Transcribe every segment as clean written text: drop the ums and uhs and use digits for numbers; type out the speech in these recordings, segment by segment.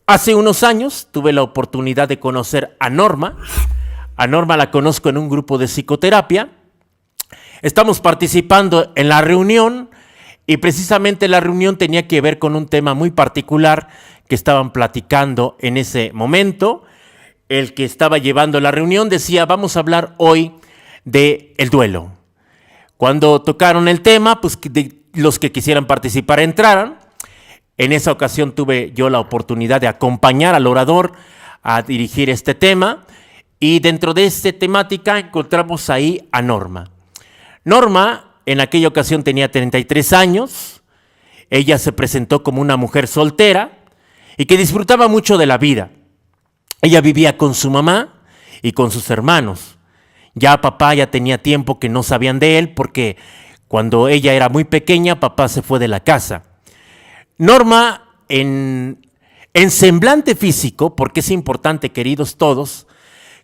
Hace unos años tuve la oportunidad de conocer a Norma. A Norma la conozco en un grupo de psicoterapia. Estamos participando en la reunión y precisamente la reunión tenía que ver con un tema muy particular que estaban platicando en ese momento. El que estaba llevando la reunión decía, vamos a hablar hoy del duelo. Cuando tocaron el tema, pues los que quisieran participar entraran. En esa ocasión tuve yo la oportunidad de acompañar al orador a dirigir este tema y dentro de esta temática encontramos ahí a Norma. Norma en aquella ocasión tenía 33 años, ella se presentó como una mujer soltera y que disfrutaba mucho de la vida. Ella vivía con su mamá y con sus hermanos. Ya papá ya tenía tiempo que no sabían de él porque cuando ella era muy pequeña papá se fue de la casa. Norma, en semblante físico, porque es importante, queridos todos,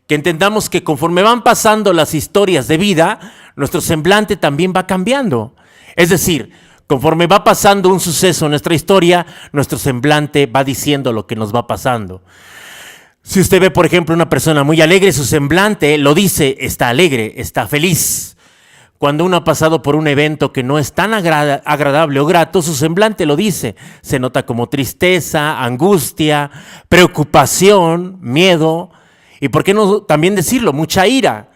que entendamos que conforme van pasando las historias de vida, nuestro semblante también va cambiando. Es decir, conforme va pasando un suceso en nuestra historia, nuestro semblante va diciendo lo que nos va pasando. Si usted ve, por ejemplo, una persona muy alegre, su semblante lo dice, está alegre, está feliz. Cuando uno ha pasado por un evento que no es tan agradable o grato, su semblante lo dice. Se nota como tristeza, angustia, preocupación, miedo y, ¿por qué no también decirlo?, mucha ira.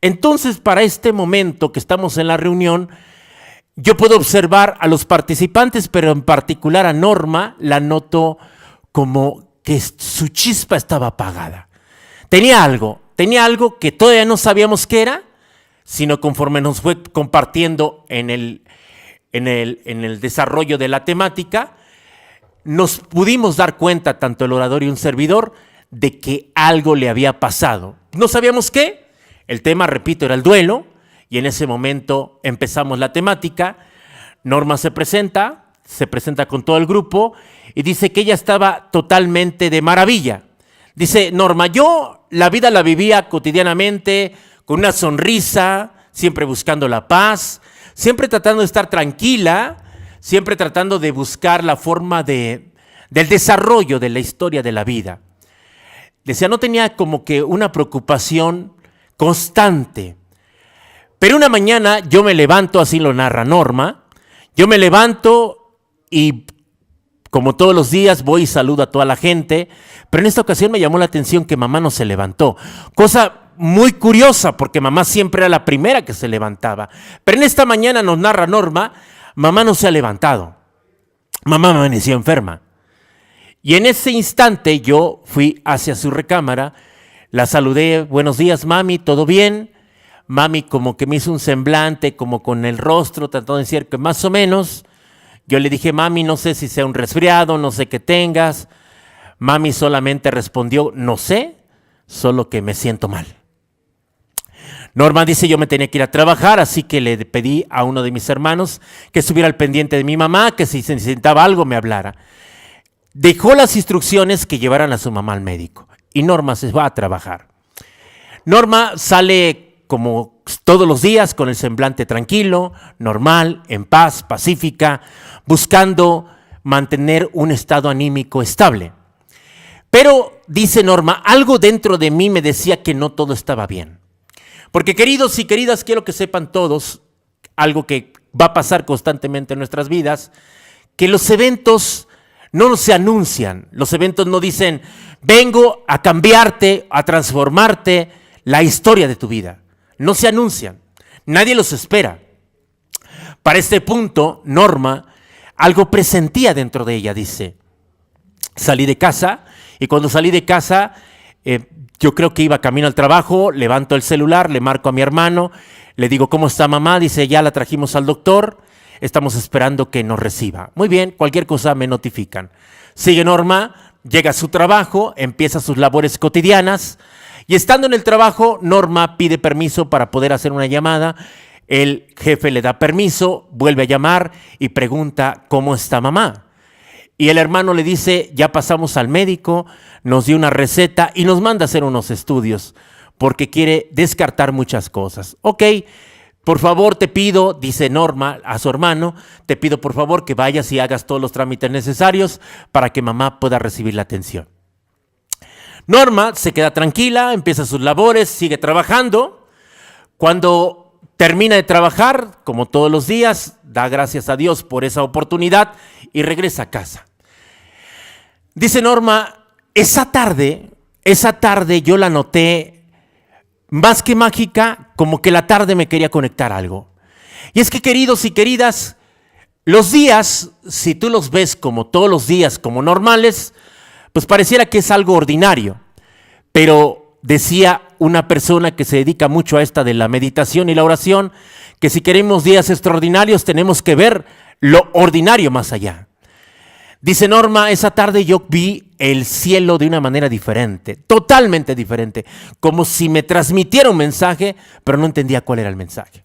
Entonces, para este momento que estamos en la reunión, yo puedo observar a los participantes, pero en particular a Norma, la noto como que su chispa estaba apagada. Tenía algo que todavía no sabíamos qué era, sino conforme nos fue compartiendo en el desarrollo de la temática, nos pudimos dar cuenta, tanto el orador y un servidor, de que algo le había pasado. No sabíamos qué. El tema, repito, era el duelo, y en ese momento empezamos la temática. Norma se presenta con todo el grupo, y dice que ella estaba totalmente de maravilla. Dice, Norma, yo la vida la vivía cotidianamente, con una sonrisa, siempre buscando la paz, siempre tratando de estar tranquila, siempre tratando de buscar la forma del desarrollo de la historia de la vida. Decía, no tenía como que una preocupación constante. Pero una mañana yo me levanto, así lo narra Norma, yo me levanto y como todos los días voy y saludo a toda la gente, pero en esta ocasión me llamó la atención que mamá no se levantó, cosa muy curiosa porque mamá siempre era la primera que se levantaba. Pero en esta mañana nos narra Norma, mamá no se ha levantado. Mamá amaneció enferma. Y en ese instante yo fui hacia su recámara, la saludé, buenos días mami, ¿todo bien? Mami como que me hizo un semblante, como con el rostro, tratando de decir que más o menos. Yo le dije, mami, no sé si sea un resfriado, no sé qué tengas. Mami solamente respondió, no sé, solo que me siento mal. Norma dice, yo me tenía que ir a trabajar, así que le pedí a uno de mis hermanos que estuviera al pendiente de mi mamá, que si se necesitaba algo me hablara. Dejó las instrucciones que llevaran a su mamá al médico y Norma se va a trabajar. Norma sale como todos los días con el semblante tranquilo, normal, en paz, pacífica, buscando mantener un estado anímico estable. Pero, dice Norma, algo dentro de mí me decía que no todo estaba bien. Porque queridos y queridas, quiero que sepan todos, algo que va a pasar constantemente en nuestras vidas, que los eventos no se anuncian, los eventos no dicen, vengo a cambiarte, a transformarte la historia de tu vida. No se anuncian, nadie los espera. Para este punto, Norma, algo presentía dentro de ella, dice, salí de casa y cuando salí de casa, yo creo que iba camino al trabajo, levanto el celular, le marco a mi hermano, le digo, ¿cómo está mamá? Dice, ya la trajimos al doctor, estamos esperando que nos reciba. Muy bien, cualquier cosa me notifican. Sigue Norma, llega a su trabajo, empieza sus labores cotidianas y estando en el trabajo, Norma pide permiso para poder hacer una llamada. El jefe le da permiso, vuelve a llamar y pregunta, ¿cómo está mamá? Y el hermano le dice, ya pasamos al médico, nos dio una receta y nos manda a hacer unos estudios porque quiere descartar muchas cosas. Ok, Por favor, te pido, dice Norma a su hermano, te pido por favor que vayas y hagas todos los trámites necesarios para que mamá pueda recibir la atención. Norma se queda tranquila, empieza sus labores, sigue trabajando. Cuando termina de trabajar, como todos los días, da gracias a Dios por esa oportunidad y regresa a casa. Dice Norma, esa tarde yo la noté más que mágica, como que la tarde me quería conectar algo. Y es que, queridos y queridas, los días, si tú los ves como todos los días, como normales, pues pareciera que es algo ordinario. Pero decía una persona que se dedica mucho a esta de la meditación y la oración, que si queremos días extraordinarios tenemos que ver lo ordinario más allá. Dice Norma, esa tarde yo vi el cielo de una manera diferente, totalmente diferente, como si me transmitiera un mensaje, pero no entendía cuál era el mensaje.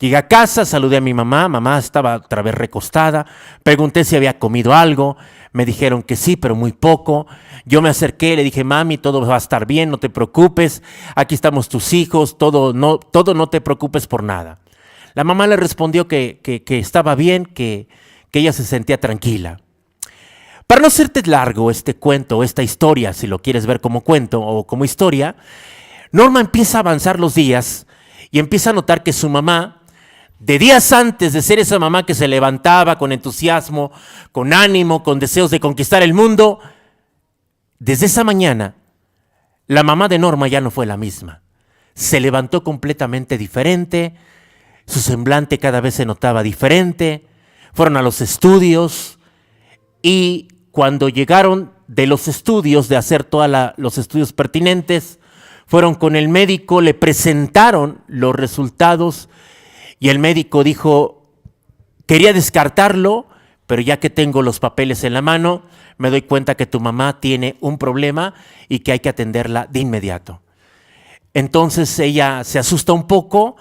Llegué a casa, saludé a mi mamá estaba otra vez recostada, pregunté si había comido algo, me dijeron que sí, pero muy poco. Yo me acerqué, le dije, mami, todo va a estar bien, no te preocupes, aquí estamos tus hijos, todo no te preocupes por nada. La mamá le respondió que estaba bien, que ella se sentía tranquila. Para no hacerte largo este cuento, esta historia, si lo quieres ver como cuento o como historia, Norma empieza a avanzar los días y empieza a notar que su mamá, de días antes de ser esa mamá que se levantaba con entusiasmo, con ánimo, con deseos de conquistar el mundo, desde esa mañana, la mamá de Norma ya no fue la misma. Se levantó completamente diferente, su semblante cada vez se notaba diferente, fueron a los estudios y cuando llegaron de los estudios, de hacer todos los estudios pertinentes, fueron con el médico, le presentaron los resultados y el médico dijo, quería descartarlo, pero ya que tengo los papeles en la mano, me doy cuenta que tu mamá tiene un problema y que hay que atenderla de inmediato. Entonces ella se asusta un poco,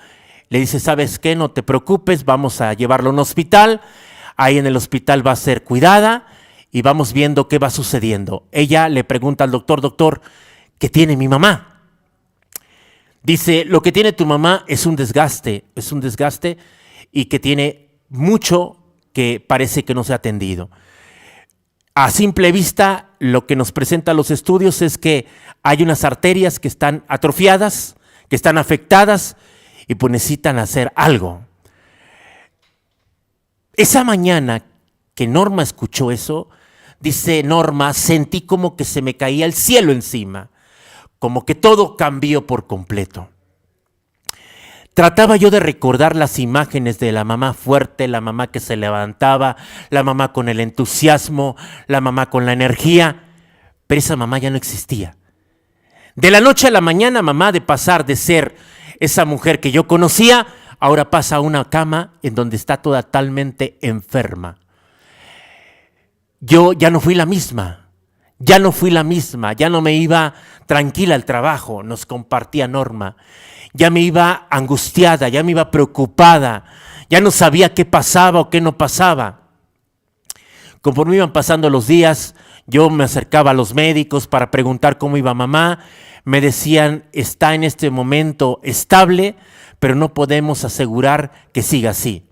le dice, ¿sabes qué? No te preocupes, vamos a llevarla a un hospital, ahí en el hospital va a ser cuidada, y vamos viendo qué va sucediendo. Ella le pregunta al doctor, ¿qué tiene mi mamá? Dice, lo que tiene tu mamá es un desgaste y que tiene mucho que parece que no se ha atendido. A simple vista, lo que nos presentan los estudios es que hay unas arterias que están atrofiadas, que están afectadas y pues necesitan hacer algo. Esa mañana que Norma escuchó eso, dice Norma, sentí como que se me caía el cielo encima, como que todo cambió por completo. Trataba yo de recordar las imágenes de la mamá fuerte, la mamá que se levantaba, la mamá con el entusiasmo, la mamá con la energía, pero esa mamá ya no existía. De la noche a la mañana, mamá, de pasar de ser esa mujer que yo conocía, ahora pasa a una cama en donde está totalmente enferma. Yo ya no fui la misma, ya no me iba tranquila al trabajo, nos compartía Norma, ya me iba angustiada, ya me iba preocupada, ya no sabía qué pasaba o qué no pasaba. Conforme iban pasando los días, yo me acercaba a los médicos para preguntar cómo iba mamá, me decían, está en este momento estable, pero no podemos asegurar que siga así.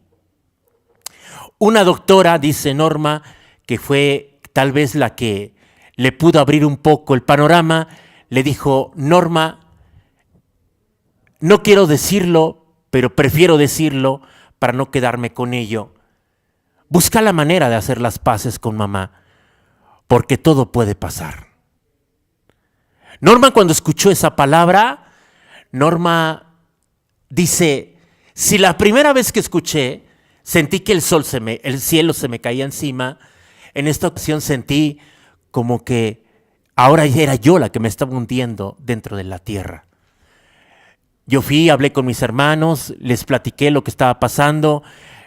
Una doctora, dice Norma, que fue tal vez la que le pudo abrir un poco el panorama, le dijo, Norma, no quiero decirlo, pero prefiero decirlo para no quedarme con ello. Busca la manera de hacer las paces con mamá, porque todo puede pasar. Norma, cuando escuchó esa palabra, Norma dice, si la primera vez que escuché, sentí que el cielo se me caía encima, en esta ocasión sentí como que ahora era yo la que me estaba hundiendo dentro de la tierra. Yo hablé con mis hermanos, les platiqué lo que estaba pasando,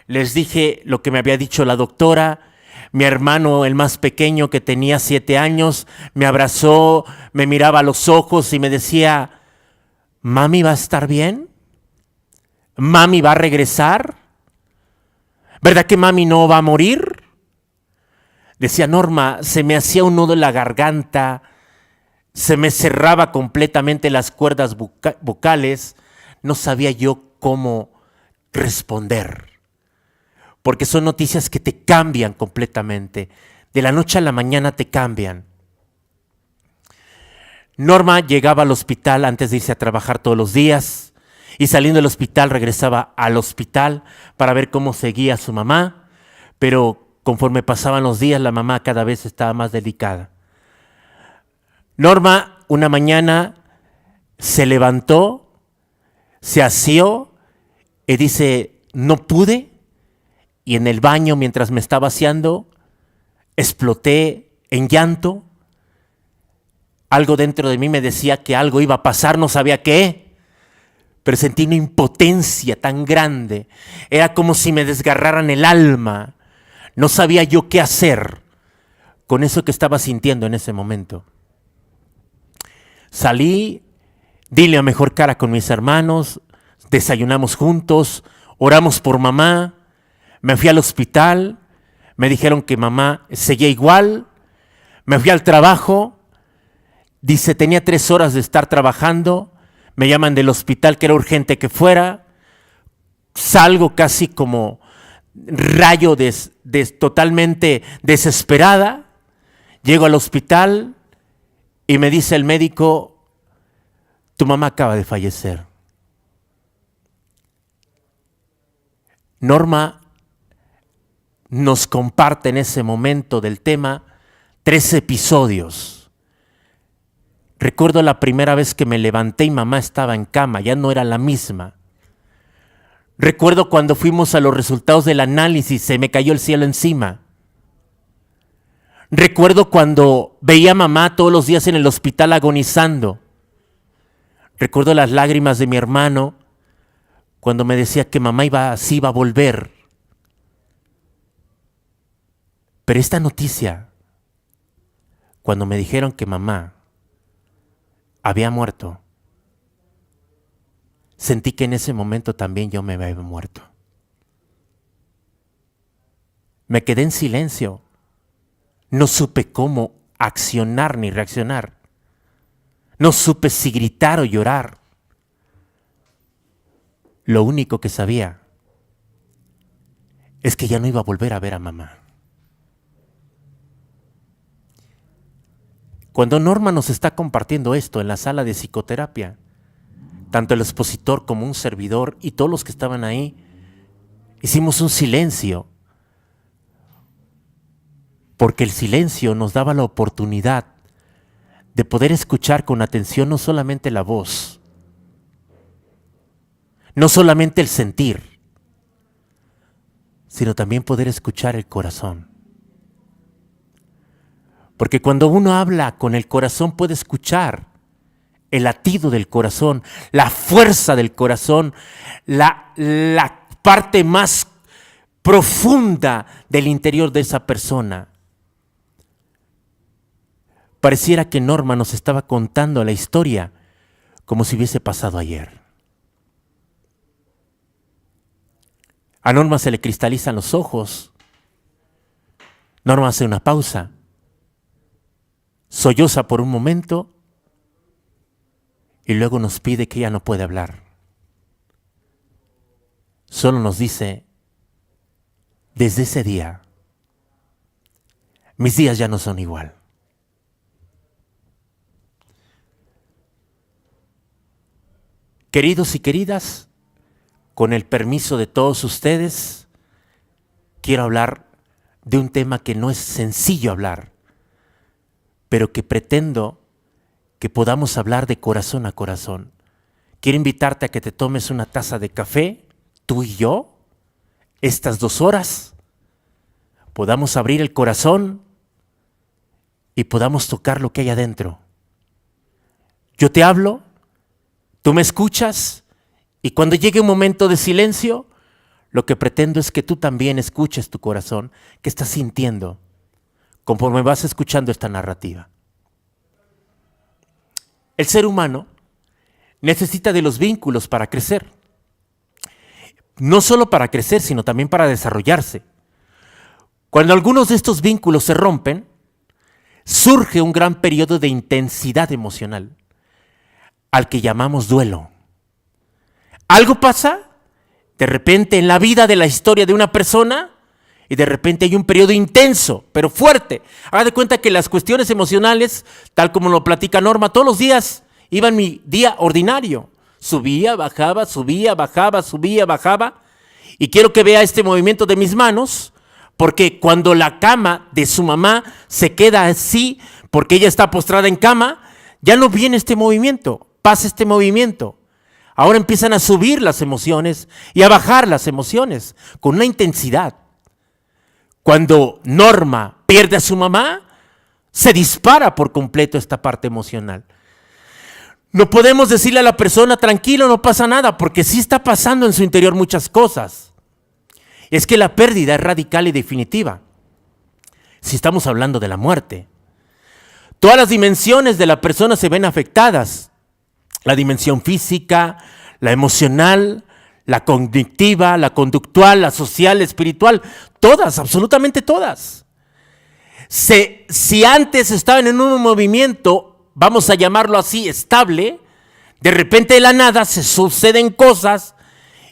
les dije lo que me había dicho la doctora. Mi hermano, el más pequeño, que tenía 7 años, me abrazó, me miraba a los ojos y me decía, ¿mami va a estar bien? ¿Mami va a regresar? ¿Verdad que mami no va a morir? Decía Norma, se me hacía un nudo en la garganta, se me cerraba completamente las cuerdas vocales, no sabía yo cómo responder, porque son noticias que te cambian completamente. De la noche a la mañana te cambian. Norma llegaba al hospital antes de irse a trabajar todos los días y saliendo del hospital regresaba al hospital para ver cómo seguía su mamá, pero conforme pasaban los días la mamá cada vez estaba más delicada. Norma una mañana se levantó, se aseó y dice, no pude, y en el baño mientras me estaba aseando exploté en llanto. Algo dentro de mí me decía que algo iba a pasar, no sabía qué, pero sentí una impotencia tan grande. Era como si me desgarraran el alma. No sabía yo qué hacer con eso que estaba sintiendo en ese momento. Salí, di la mejor cara con mis hermanos, desayunamos juntos, oramos por mamá, me fui al hospital, me dijeron que mamá seguía igual, me fui al trabajo. Dice, tenía 3 horas de estar trabajando, me llaman del hospital que era urgente que fuera, salgo casi como rayo totalmente desesperada, llego al hospital y me dice el médico, tu mamá acaba de fallecer. Norma nos comparte en ese momento del tema 3 episodios. Recuerdo la primera vez que me levanté y mamá estaba en cama, ya no era la misma. Recuerdo cuando fuimos a los resultados del análisis, se me cayó el cielo encima. Recuerdo cuando veía a mamá todos los días en el hospital agonizando. Recuerdo las lágrimas de mi hermano cuando me decía que mamá sí iba a volver. Pero esta noticia, cuando me dijeron que mamá había muerto, sentí que en ese momento también yo me había muerto. Me quedé en silencio. No supe cómo accionar ni reaccionar. No supe si gritar o llorar. Lo único que sabía es que ya no iba a volver a ver a mamá. Cuando Norma nos está compartiendo esto en la sala de psicoterapia, tanto el expositor como un servidor y todos los que estaban ahí, hicimos un silencio, porque el silencio nos daba la oportunidad de poder escuchar con atención no solamente la voz, no solamente el sentir, sino también poder escuchar el corazón. Porque cuando uno habla con el corazón puede escuchar el latido del corazón, la fuerza del corazón, la parte más profunda del interior de esa persona. Pareciera que Norma nos estaba contando la historia como si hubiese pasado ayer. A Norma se le cristalizan los ojos. Norma hace una pausa. Solloza por un momento y luego nos pide que ya no puede hablar. Solo nos dice, desde ese día, mis días ya no son igual. Queridos y queridas, con el permiso de todos ustedes, quiero hablar de un tema que no es sencillo hablar, pero que pretendo que podamos hablar de corazón a corazón. Quiero invitarte a que te tomes una taza de café, tú y yo, estas 2 horas, podamos abrir el corazón y podamos tocar lo que hay adentro. Yo te hablo, tú me escuchas, y cuando llegue un momento de silencio, lo que pretendo es que tú también escuches tu corazón, que estás sintiendo, conforme vas escuchando esta narrativa. El ser humano necesita de los vínculos para crecer. No solo para crecer, sino también para desarrollarse. Cuando algunos de estos vínculos se rompen, surge un gran periodo de intensidad emocional, al que llamamos duelo. Algo pasa de repente en la vida de la historia de una persona y de repente hay un periodo intenso, pero fuerte. Haga de cuenta que las cuestiones emocionales, tal como lo platica Norma, todos los días iba en mi día ordinario. Subía, bajaba, subía, bajaba, subía, bajaba. Y quiero que vea este movimiento de mis manos, porque cuando la cama de su mamá se queda así, porque ella está postrada en cama, ya no viene este movimiento, pasa este movimiento. Ahora empiezan a subir las emociones y a bajar las emociones con una intensidad. Cuando Norma pierde a su mamá, se dispara por completo esta parte emocional. No podemos decirle a la persona, tranquilo, no pasa nada, porque sí está pasando en su interior muchas cosas. Es que la pérdida es radical y definitiva. Si estamos hablando de la muerte, todas las dimensiones de la persona se ven afectadas. La dimensión física, la emocional, la cognitiva, la conductual, la social, la espiritual, todas, absolutamente todas. Si antes estaban en un movimiento, vamos a llamarlo así, estable, de repente de la nada se suceden cosas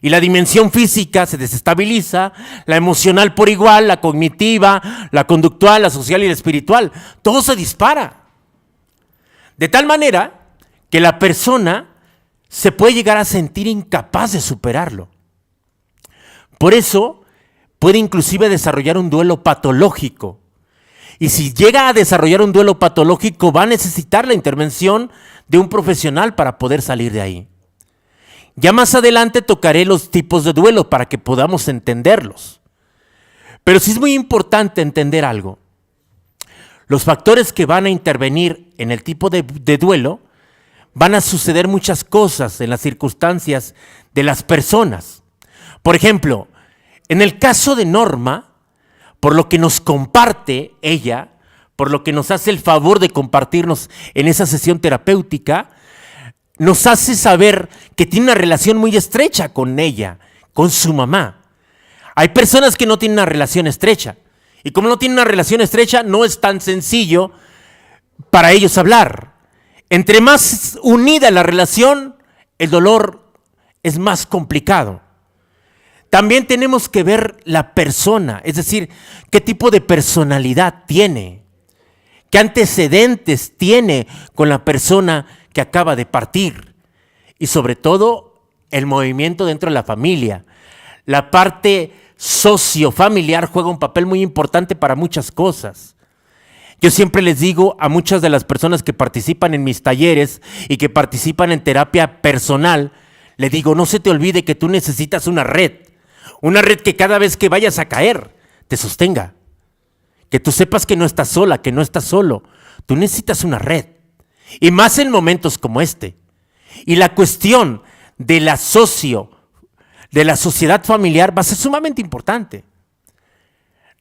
y la dimensión física se desestabiliza, la emocional por igual, la cognitiva, la conductual, la social y la espiritual, todo se dispara. De tal manera que la persona se puede llegar a sentir incapaz de superarlo. Por eso puede inclusive desarrollar un duelo patológico. Y si llega a desarrollar un duelo patológico, va a necesitar la intervención de un profesional para poder salir de ahí. Ya más adelante tocaré los tipos de duelo para que podamos entenderlos. Pero sí es muy importante entender algo. Los factores que van a intervenir en el tipo de duelo, van a suceder muchas cosas en las circunstancias de las personas. Por ejemplo, en el caso de Norma, por lo que nos comparte ella, por lo que nos hace el favor de compartirnos en esa sesión terapéutica, nos hace saber que tiene una relación muy estrecha con ella, con su mamá. Hay personas que no tienen una relación estrecha, y como no tienen una relación estrecha, no es tan sencillo para ellos hablar. Entre más unida la relación, el dolor es más complicado. También tenemos que ver la persona, es decir, qué tipo de personalidad tiene, qué antecedentes tiene con la persona que acaba de partir y sobre todo el movimiento dentro de la familia. La parte sociofamiliar juega un papel muy importante para muchas cosas. Yo siempre les digo a muchas de las personas que participan en mis talleres y que participan en terapia personal, les digo, no se te olvide que tú necesitas una red que cada vez que vayas a caer te sostenga, que tú sepas que no estás sola, que no estás solo. Tú necesitas una red, y más en momentos como este. Y la cuestión de la sociedad familiar va a ser sumamente importante.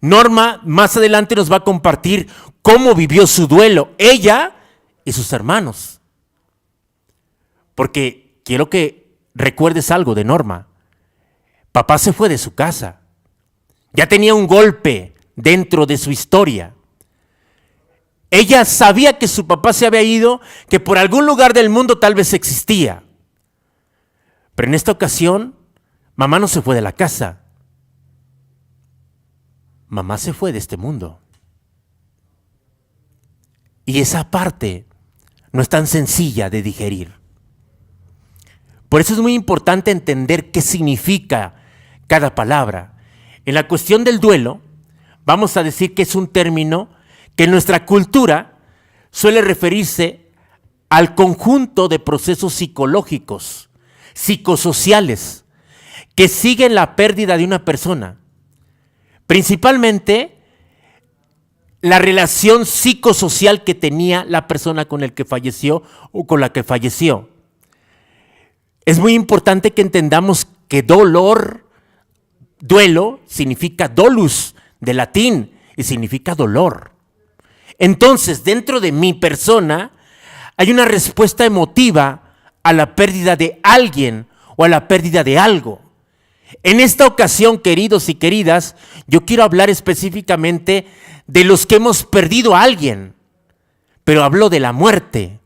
Norma más adelante nos va a compartir cómo vivió su duelo, ella y sus hermanos. Porque quiero que recuerdes algo de Norma. Papá se fue de su casa. Ya tenía un golpe dentro de su historia. Ella sabía que su papá se había ido, que por algún lugar del mundo tal vez existía. Pero en esta ocasión, mamá no se fue de la casa. Mamá se fue de este mundo. Y esa parte no es tan sencilla de digerir. Por eso es muy importante entender qué significa cada palabra. En la cuestión del duelo, vamos a decir que es un término que en nuestra cultura suele referirse al conjunto de procesos psicológicos, psicosociales, que siguen la pérdida de una persona. Principalmente la relación psicosocial que tenía la persona con el que falleció o con la que falleció. Es muy importante que entendamos que duelo, significa dolus, de latín, y significa dolor. Entonces, dentro de mi persona, hay una respuesta emotiva a la pérdida de alguien o a la pérdida de algo. En esta ocasión, queridos y queridas, yo quiero hablar específicamente de los que hemos perdido a alguien, pero hablo de la muerte,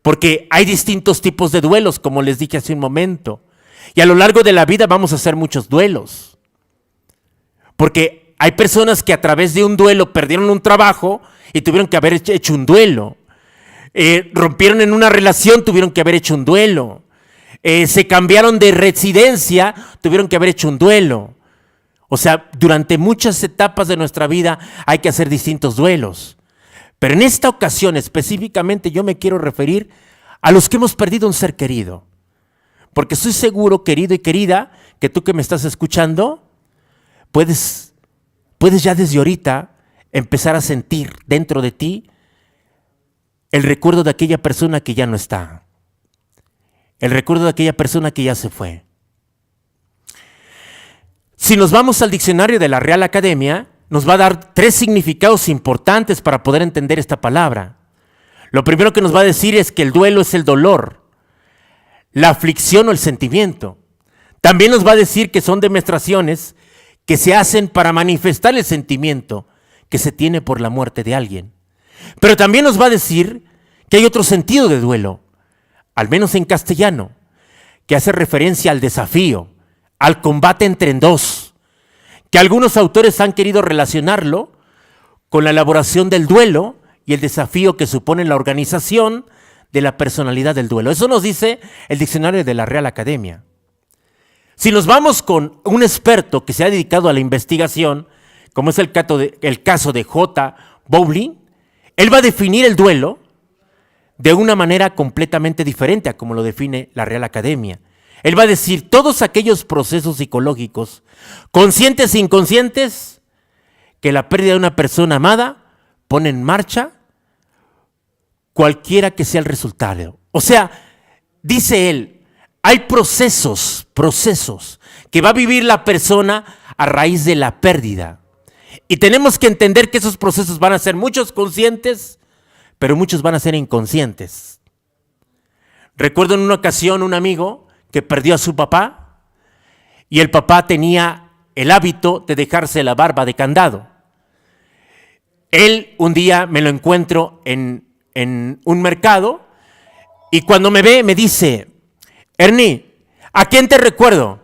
porque hay distintos tipos de duelos, como les dije hace un momento. Y a lo largo de la vida vamos a hacer muchos duelos. Porque hay personas que a través de un duelo perdieron un trabajo y tuvieron que haber hecho un duelo. Rompieron en una relación, tuvieron que haber hecho un duelo. Se cambiaron de residencia, tuvieron que haber hecho un duelo. O sea, durante muchas etapas de nuestra vida hay que hacer distintos duelos. Pero en esta ocasión específicamente yo me quiero referir a los que hemos perdido un ser querido. Porque estoy seguro, querido y querida, que tú que me estás escuchando, puedes ya desde ahorita empezar a sentir dentro de ti el recuerdo de aquella persona que ya no está. El recuerdo de aquella persona que ya se fue. Si nos vamos al diccionario de la Real Academia, nos va a dar 3 significados importantes para poder entender esta palabra. Lo primero que nos va a decir es que el duelo es el dolor, la aflicción o el sentimiento. También nos va a decir que son demostraciones que se hacen para manifestar el sentimiento que se tiene por la muerte de alguien. Pero también nos va a decir que hay otro sentido de duelo, al menos en castellano, que hace referencia al desafío, al combate entre dos, que algunos autores han querido relacionarlo con la elaboración del duelo y el desafío que supone la organización de la personalidad del duelo. Eso nos dice el diccionario de la Real Academia. Si nos vamos con un experto que se ha dedicado a la investigación, como es el caso de J. Bowling, él va a definir el duelo de una manera completamente diferente a como lo define la Real Academia. Él va a decir todos aquellos procesos psicológicos, conscientes e inconscientes, que la pérdida de una persona amada pone en marcha cualquiera que sea el resultado. O sea, dice él, hay procesos que va a vivir la persona a raíz de la pérdida. Y tenemos que entender que esos procesos van a ser muchos conscientes, pero muchos van a ser inconscientes. Recuerdo en una ocasión un amigo que perdió a su papá y el papá tenía el hábito de dejarse la barba de candado. Él un día me lo encuentro en un mercado y cuando me ve me dice, Ernie, ¿a quién te recuerdo?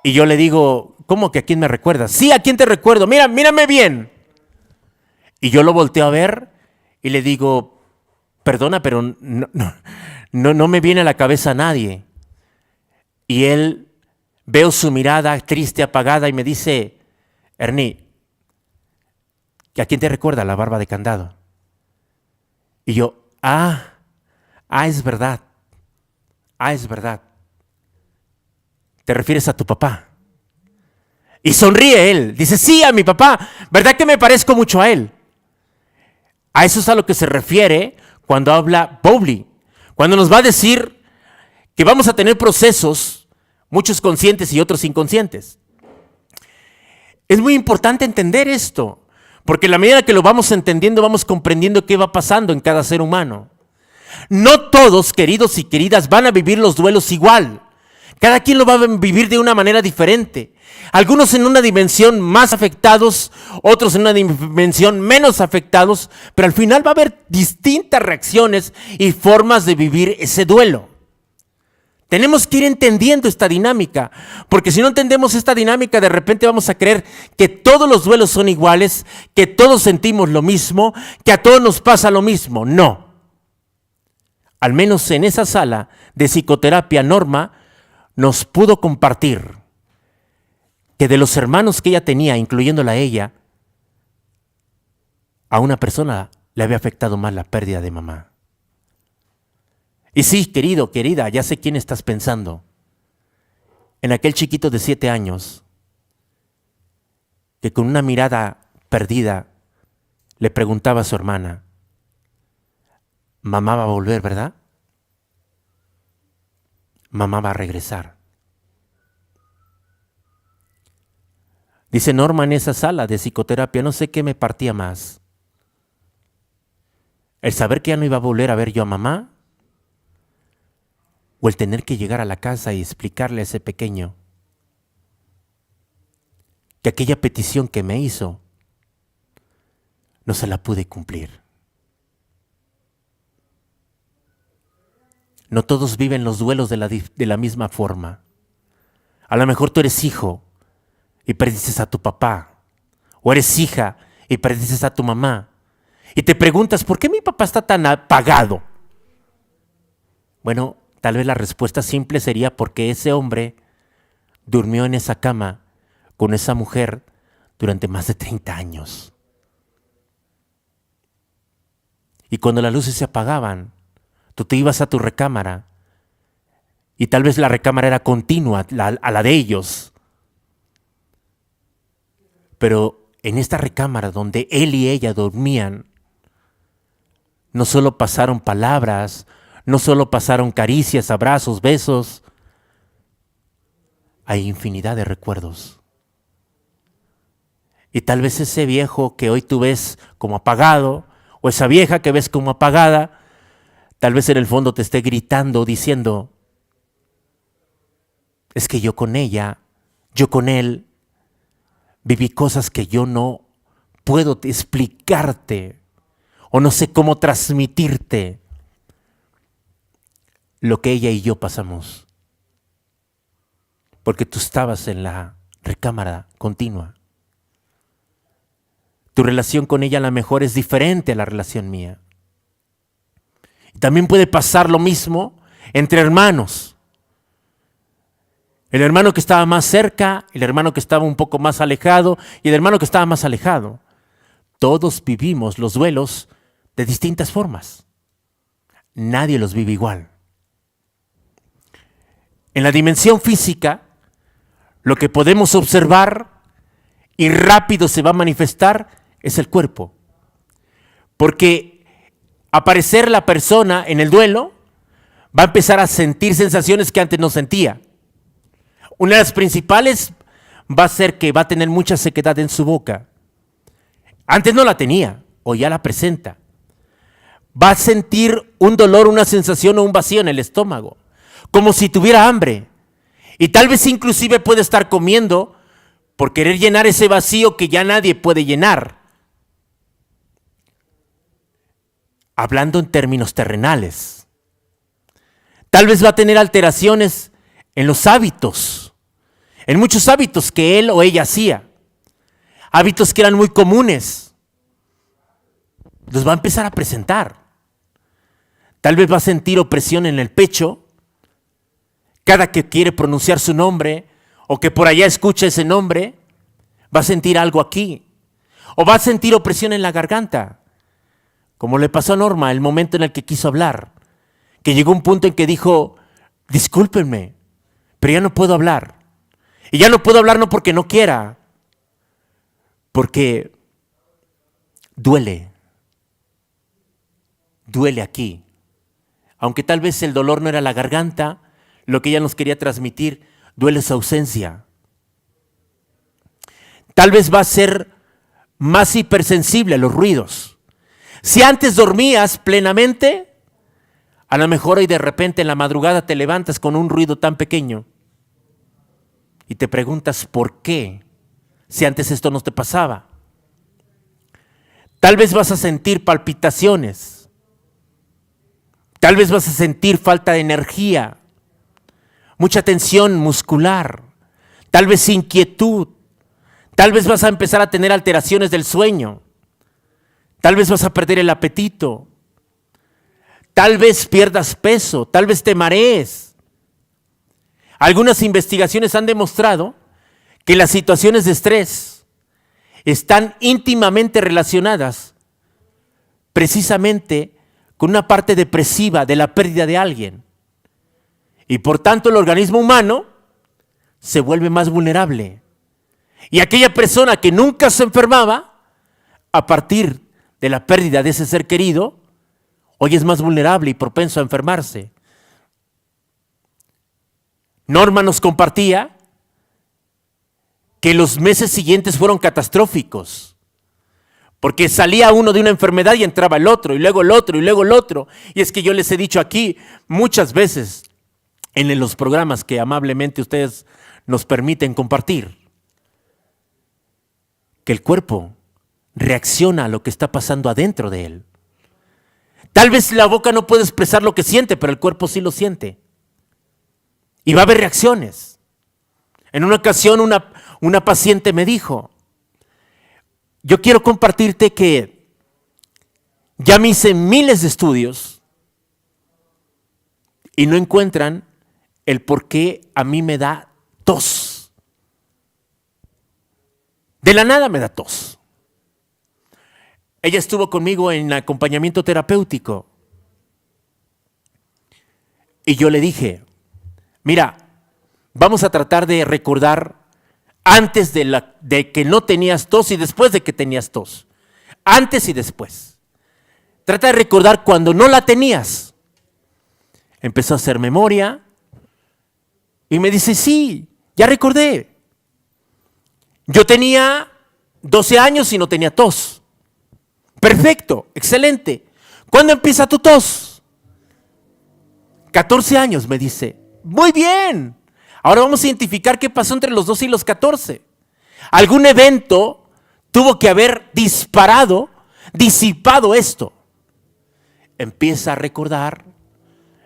Y yo le digo, ¿cómo que a quién me recuerdas? Sí, ¿a quién te recuerdo? Mírame bien. Y yo lo volteo a ver y le digo, perdona, pero no me viene a la cabeza nadie. Y él, veo su mirada triste, apagada y me dice, Ernie, ¿a quién te recuerda la barba de candado? Y yo, es verdad. Es verdad. ¿Te refieres a tu papá? Y sonríe él. Dice, sí, a mi papá. ¿Verdad que me parezco mucho a él? A eso es a lo que se refiere cuando habla Bowlby. Cuando nos va a decir que vamos a tener procesos, muchos conscientes y otros inconscientes. Es muy importante entender esto, porque en la medida que lo vamos entendiendo, vamos comprendiendo qué va pasando en cada ser humano. No todos, queridos y queridas, van a vivir los duelos igual. Cada quien lo va a vivir de una manera diferente. Algunos en una dimensión más afectados, otros en una dimensión menos afectados, pero al final va a haber distintas reacciones y formas de vivir ese duelo. Tenemos que ir entendiendo esta dinámica, porque si no entendemos esta dinámica, de repente vamos a creer que todos los duelos son iguales, que todos sentimos lo mismo, que a todos nos pasa lo mismo. No. Al menos en esa sala de psicoterapia, Norma nos pudo compartir que de los hermanos que ella tenía, incluyéndola a ella, a una persona le había afectado más la pérdida de mamá. Y sí, querido, querida, ya sé quién estás pensando. En aquel chiquito de 7 años que con una mirada perdida le preguntaba a su hermana, mamá va a volver, ¿verdad? Mamá va a regresar. Dice Norma en esa sala de psicoterapia, no sé qué me partía más. El saber que ya no iba a volver a ver yo a mamá, o el tener que llegar a la casa y explicarle a ese pequeño que aquella petición que me hizo no se la pude cumplir. no todos viven los duelos de la misma forma. A lo mejor tú eres hijo y perdiste a tu papá, o eres hija y perdiste a tu mamá, y te preguntas, ¿por qué mi papá está tan apagado? Bueno, tal vez la respuesta simple sería porque ese hombre durmió en esa cama con esa mujer durante más de 30 años. Y cuando las luces se apagaban, tú te ibas a tu recámara y tal vez la recámara era continua a la de ellos. Pero en esta recámara donde él y ella dormían, no solo pasaron palabras, no solo pasaron caricias, abrazos, besos, hay infinidad de recuerdos. Y tal vez ese viejo que hoy tú ves como apagado, o esa vieja que ves como apagada, tal vez en el fondo te esté gritando, diciendo, es que yo con ella, yo con él, viví cosas que yo no puedo explicarte, o no sé cómo transmitirte lo que ella y yo pasamos. Porque tú estabas en la recámara continua. Tu relación con ella a lo mejor es diferente a la relación mía. Y también puede pasar lo mismo entre hermanos. El hermano que estaba más cerca, el hermano que estaba un poco más alejado y el hermano que estaba más alejado. Todos vivimos los duelos de distintas formas. Nadie los vive igual. En la dimensión física, lo que podemos observar y rápido se va a manifestar es el cuerpo. Porque aparecer la persona en el duelo va a empezar a sentir sensaciones que antes no sentía. Una de las principales va a ser que va a tener mucha sequedad en su boca. Antes no la tenía, o ya la presenta. Va a sentir un dolor, una sensación o un vacío en el estómago, como si tuviera hambre. Y tal vez inclusive puede estar comiendo por querer llenar ese vacío que ya nadie puede llenar. Hablando en términos terrenales. Tal vez va a tener alteraciones en los hábitos, en muchos hábitos que él o ella hacía. Hábitos que eran muy comunes. Los va a empezar a presentar. Tal vez va a sentir opresión en el pecho cada que quiere pronunciar su nombre o que por allá escucha ese nombre, va a sentir algo aquí. O va a sentir opresión en la garganta, como le pasó a Norma el momento en el que quiso hablar, que llegó un punto en que dijo, discúlpenme, pero ya no puedo hablar. Y ya no puedo hablar no porque no quiera, porque duele aquí. Aunque tal vez el dolor no era la garganta, lo que ella nos quería transmitir, duele su ausencia. Tal vez va a ser más hipersensible a los ruidos. Si antes dormías plenamente, a lo mejor hoy de repente en la madrugada te levantas con un ruido tan pequeño y te preguntas por qué, si antes esto no te pasaba. Tal vez vas a sentir palpitaciones. Tal vez vas a sentir falta de energía, mucha tensión muscular, tal vez inquietud, tal vez vas a empezar a tener alteraciones del sueño, tal vez vas a perder el apetito, tal vez pierdas peso, tal vez te marees. Algunas investigaciones han demostrado que las situaciones de estrés están íntimamente relacionadas precisamente con una parte depresiva de la pérdida de alguien. Y por tanto el organismo humano se vuelve más vulnerable. Y aquella persona que nunca se enfermaba, a partir de la pérdida de ese ser querido, hoy es más vulnerable y propenso a enfermarse. Norma nos compartía que los meses siguientes fueron catastróficos. Porque salía uno de una enfermedad y entraba el otro, y luego el otro, y luego el otro. Y es que yo les he dicho aquí muchas veces en los programas que amablemente ustedes nos permiten compartir, que el cuerpo reacciona a lo que está pasando adentro de él. Tal vez la boca no puede expresar lo que siente, pero el cuerpo sí lo siente. Y va a haber reacciones. En una ocasión una paciente me dijo, yo quiero compartirte que ya me hice miles de estudios y no encuentran el por qué a mí me da tos. De la nada me da tos. Ella estuvo conmigo en acompañamiento terapéutico y yo le dije, mira, vamos a tratar de recordar antes de que no tenías tos y después de que tenías tos. Antes y después. Trata de recordar cuando no la tenías. Empezó a hacer memoria y me dice, sí, ya recordé. Yo tenía 12 años y no tenía tos. Perfecto, excelente. ¿Cuándo empieza tu tos? 14 años, me dice. Muy bien. Ahora vamos a identificar qué pasó entre los 12 y los 14. Algún evento tuvo que haber disipado esto. Empieza a recordar,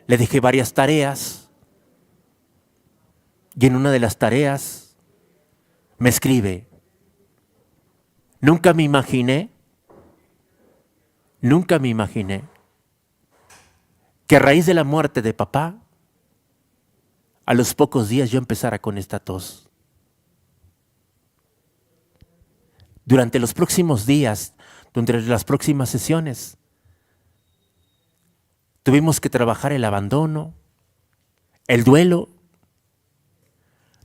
le dejé varias tareas y en una de las tareas me escribe, nunca me imaginé que a raíz de la muerte de papá, a los pocos días yo empezara con esta tos. Durante los próximos días, durante las próximas sesiones, tuvimos que trabajar el abandono, el duelo.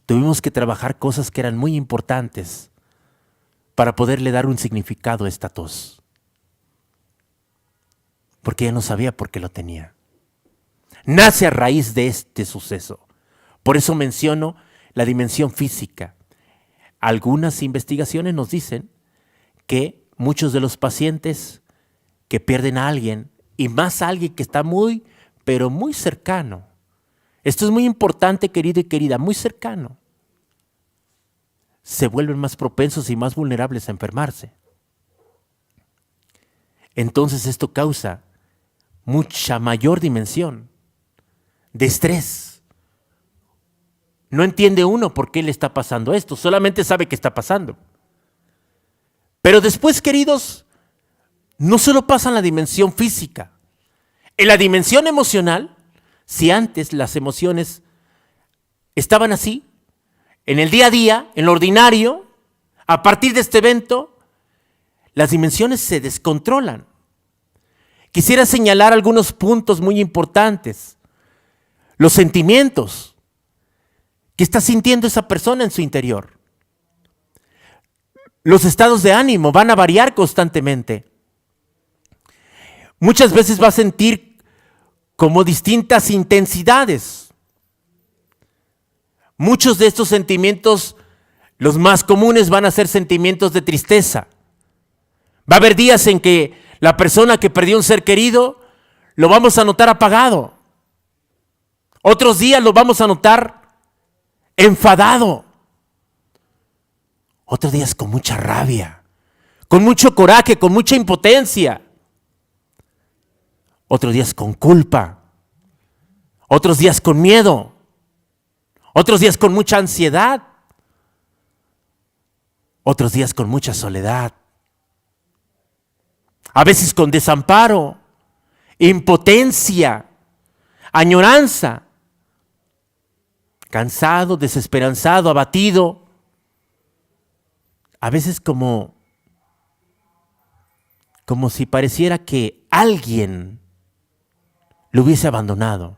Tuvimos que trabajar cosas que eran muy importantes para poderle dar un significado a esta tos. Porque ella no sabía por qué lo tenía. Nace a raíz de este suceso. Por eso menciono la dimensión física. Algunas investigaciones nos dicen que muchos de los pacientes que pierden a alguien, y más a alguien que está muy, pero muy cercano. Esto es muy importante, querido y querida, muy cercano. Se vuelven más propensos y más vulnerables a enfermarse. Entonces esto causa mucha mayor dimensión de estrés. No entiende uno por qué le está pasando esto, solamente sabe que está pasando. Pero después, queridos, no solo pasa en la dimensión física. En la dimensión emocional, si antes las emociones estaban así, en el día a día, en lo ordinario, a partir de este evento, las dimensiones se descontrolan. Quisiera señalar algunos puntos muy importantes. Los sentimientos. ¿Qué está sintiendo esa persona en su interior? Los estados de ánimo van a variar constantemente. Muchas veces va a sentir como distintas intensidades. Muchos de estos sentimientos, los más comunes, van a ser sentimientos de tristeza. Va a haber días en que la persona que perdió un ser querido lo vamos a notar apagado. Otros días lo vamos a notar enfadado. Otros días con mucha rabia, con mucho coraje, con mucha impotencia. Otros días con culpa. Otros días con miedo. Otros días con mucha ansiedad. Otros días con mucha soledad. A veces con desamparo, impotencia, añoranza. Cansado, desesperanzado, abatido. A veces como si pareciera que alguien lo hubiese abandonado.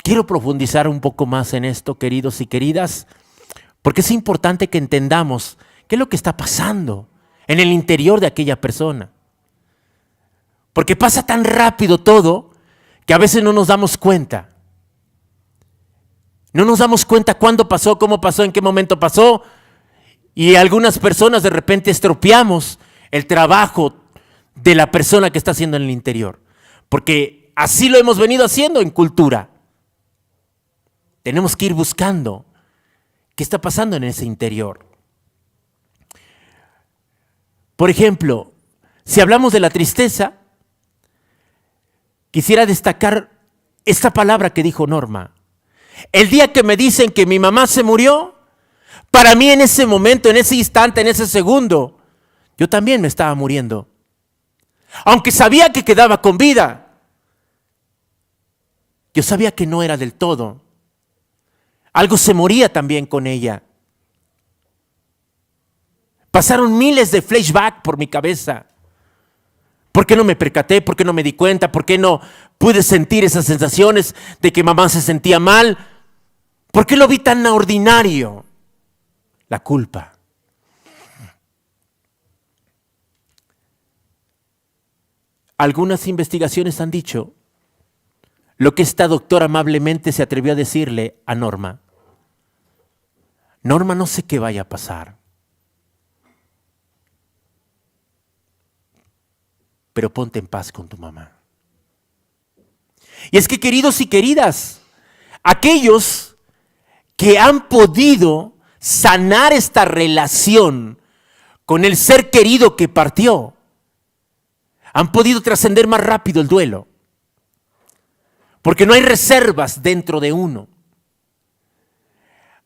Quiero profundizar un poco más en esto, queridos y queridas, porque es importante que entendamos qué es lo que está pasando en el interior de aquella persona. Porque pasa tan rápido todo que a veces no nos damos cuenta. No nos damos cuenta cuándo pasó, cómo pasó, en qué momento pasó. Y algunas personas de repente estropeamos el trabajo de la persona que está haciendo en el interior. Porque así lo hemos venido haciendo en cultura. Tenemos que ir buscando qué está pasando en ese interior. Por ejemplo, si hablamos de la tristeza, quisiera destacar esta palabra que dijo Norma. El día que me dicen que mi mamá se murió, para mí en ese momento, en ese instante, en ese segundo, yo también me estaba muriendo. Aunque sabía que quedaba con vida, yo sabía que no era del todo. Algo se moría también con ella. Pasaron miles de flashbacks por mi cabeza. ¿Por qué no me percaté? ¿Por qué no me di cuenta? ¿Por qué no pude sentir esas sensaciones de que mamá se sentía mal? ¿Por qué lo vi tan ordinario? La culpa. Algunas investigaciones han dicho lo que esta doctora amablemente se atrevió a decirle a Norma. Norma, no sé qué vaya a pasar, pero ponte en paz con tu mamá. Y es que, queridos y queridas, aquellos que han podido sanar esta relación con el ser querido que partió, han podido trascender más rápido el duelo, porque no hay reservas dentro de uno.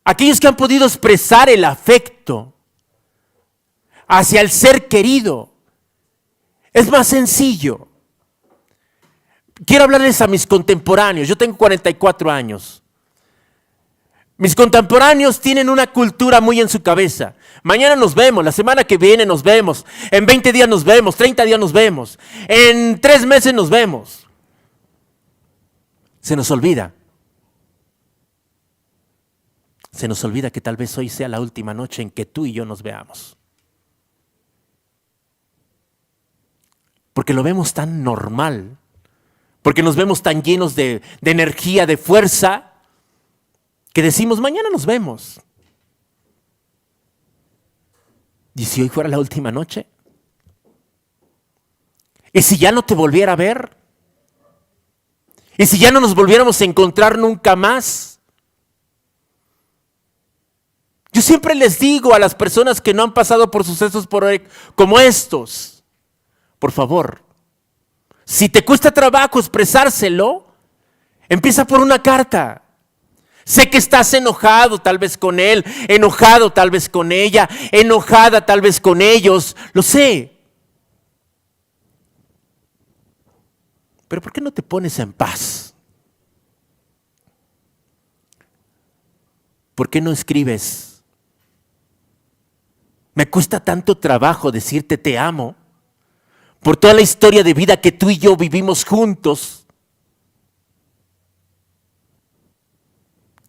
Aquellos que han podido expresar el afecto hacia el ser querido, es más sencillo. Quiero hablarles a mis contemporáneos. Yo tengo 44 años. Mis contemporáneos tienen una cultura muy en su cabeza. Mañana nos vemos, la semana que viene nos vemos, en 20 días nos vemos, 30 días nos vemos, en 3 meses nos vemos. Se nos olvida. Se nos olvida que tal vez hoy sea la última noche en que tú y yo nos veamos. Porque lo vemos tan normal, porque nos vemos tan llenos de energía, de fuerza, que decimos, mañana nos vemos. ¿Y si hoy fuera la última noche? ¿Y si ya no te volviera a ver? ¿Y si ya no nos volviéramos a encontrar nunca más? Yo siempre les digo a las personas que no han pasado por sucesos como estos, por favor, si te cuesta trabajo expresárselo, empieza por una carta. Sé que estás enojado tal vez con él, enojado tal vez con ella, enojada tal vez con ellos, lo sé. Pero ¿por qué no te pones en paz? ¿Por qué no escribes? Me cuesta tanto trabajo decirte te amo por toda la historia de vida que tú y yo vivimos juntos,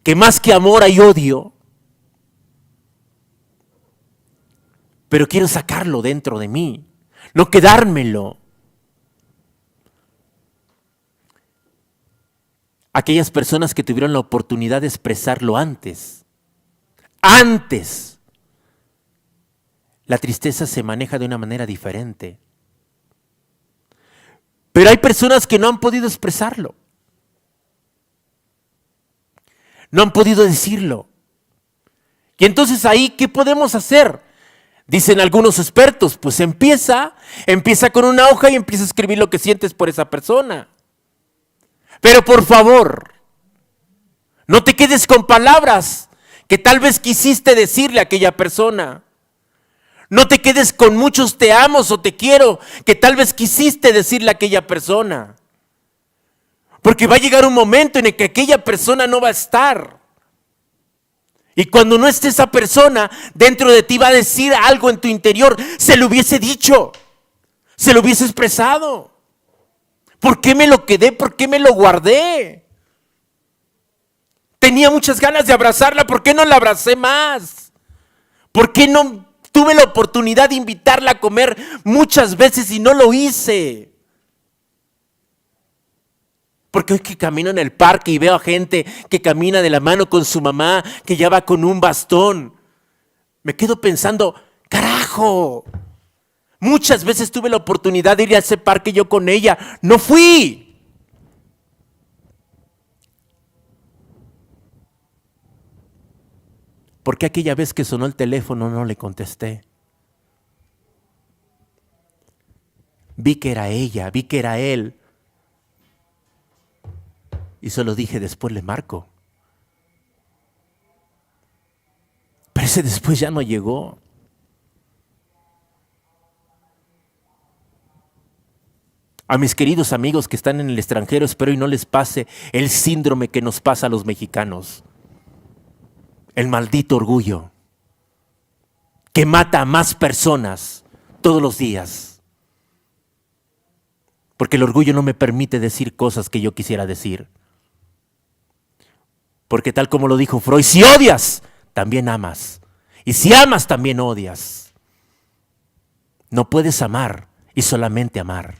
que más que amor hay odio, pero quiero sacarlo dentro de mí, no quedármelo. Aquellas personas que tuvieron la oportunidad de expresarlo antes, la tristeza se maneja de una manera diferente. Pero hay personas que no han podido expresarlo. No han podido decirlo. Y entonces ahí, ¿qué podemos hacer? Dicen algunos expertos, pues empieza con una hoja y empieza a escribir lo que sientes por esa persona. Pero por favor, no te quedes con palabras que tal vez quisiste decirle a aquella persona. No te quedes con muchos te amo o te quiero que tal vez quisiste decirle a aquella persona. Porque va a llegar un momento en el que aquella persona no va a estar. Y cuando no esté esa persona, dentro de ti va a decir algo en tu interior. Se lo hubiese dicho, se lo hubiese expresado. ¿Por qué me lo quedé? ¿Por qué me lo guardé? Tenía muchas ganas de abrazarla, ¿por qué no la abracé más? ¿Por qué no tuve la oportunidad de invitarla a comer muchas veces y no lo hice? Porque hoy que camino en el parque y veo a gente que camina de la mano con su mamá, que ya va con un bastón, me quedo pensando, carajo, muchas veces tuve la oportunidad de ir a ese parque yo con ella, no fui. ¿Por qué aquella vez que sonó el teléfono no le contesté? vi que era ella, vi que era él. Y solo dije, después le marco. Pero ese después ya no llegó. A mis queridos amigos que están en el extranjero, espero y no les pase el síndrome que nos pasa a los mexicanos. El maldito orgullo que mata a más personas todos los días. Porque el orgullo no me permite decir cosas que yo quisiera decir. Porque tal como lo dijo Freud, si odias, también amas. Y si amas, también odias. No puedes amar y solamente amar.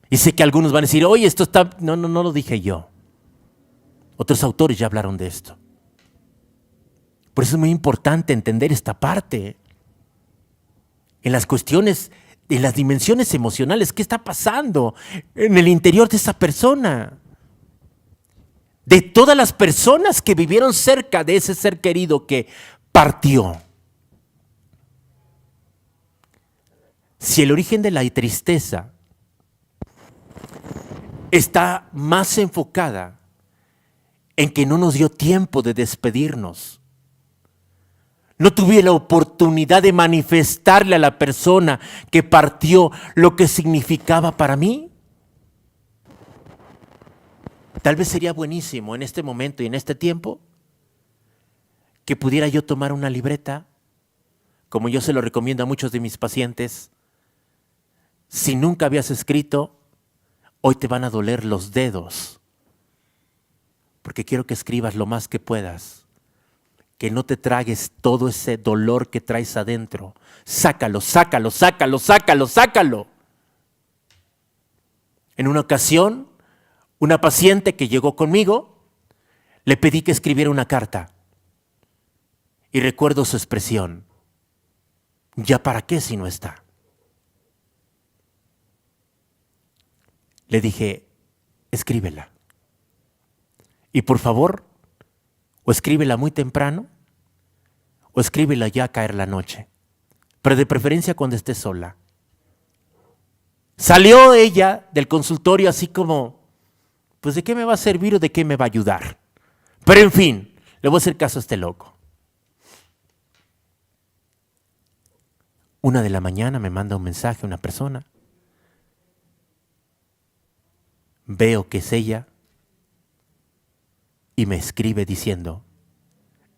Y sé que algunos van a decir, oye, esto está... No lo dije yo. Otros autores ya hablaron de esto. Por eso es muy importante entender esta parte. En las cuestiones, en las dimensiones emocionales, ¿qué está pasando en el interior de esa persona? De todas las personas que vivieron cerca de ese ser querido que partió. Si el origen de la tristeza está más enfocada en que no nos dio tiempo de despedirnos. No tuve la oportunidad de manifestarle a la persona que partió lo que significaba para mí. Tal vez sería buenísimo en este momento y en este tiempo que pudiera yo tomar una libreta, como yo se lo recomiendo a muchos de mis pacientes. Si nunca habías escrito, hoy te van a doler los dedos, porque quiero que escribas lo más que puedas, que no te tragues todo ese dolor que traes adentro. Sácalo, sácalo, sácalo, sácalo, sácalo. En una ocasión, una paciente que llegó conmigo, le pedí que escribiera una carta. Y recuerdo su expresión, ¿ya para qué si no está? Le dije, escríbela. Y por favor, o escríbela muy temprano, o escríbela ya a caer la noche. Pero de preferencia cuando esté sola. Salió ella del consultorio así como, pues ¿de qué me va a servir o de qué me va a ayudar? Pero en fin, le voy a hacer caso a este loco. 1 de la mañana me manda un mensaje una persona. Veo que es ella y me escribe diciendo,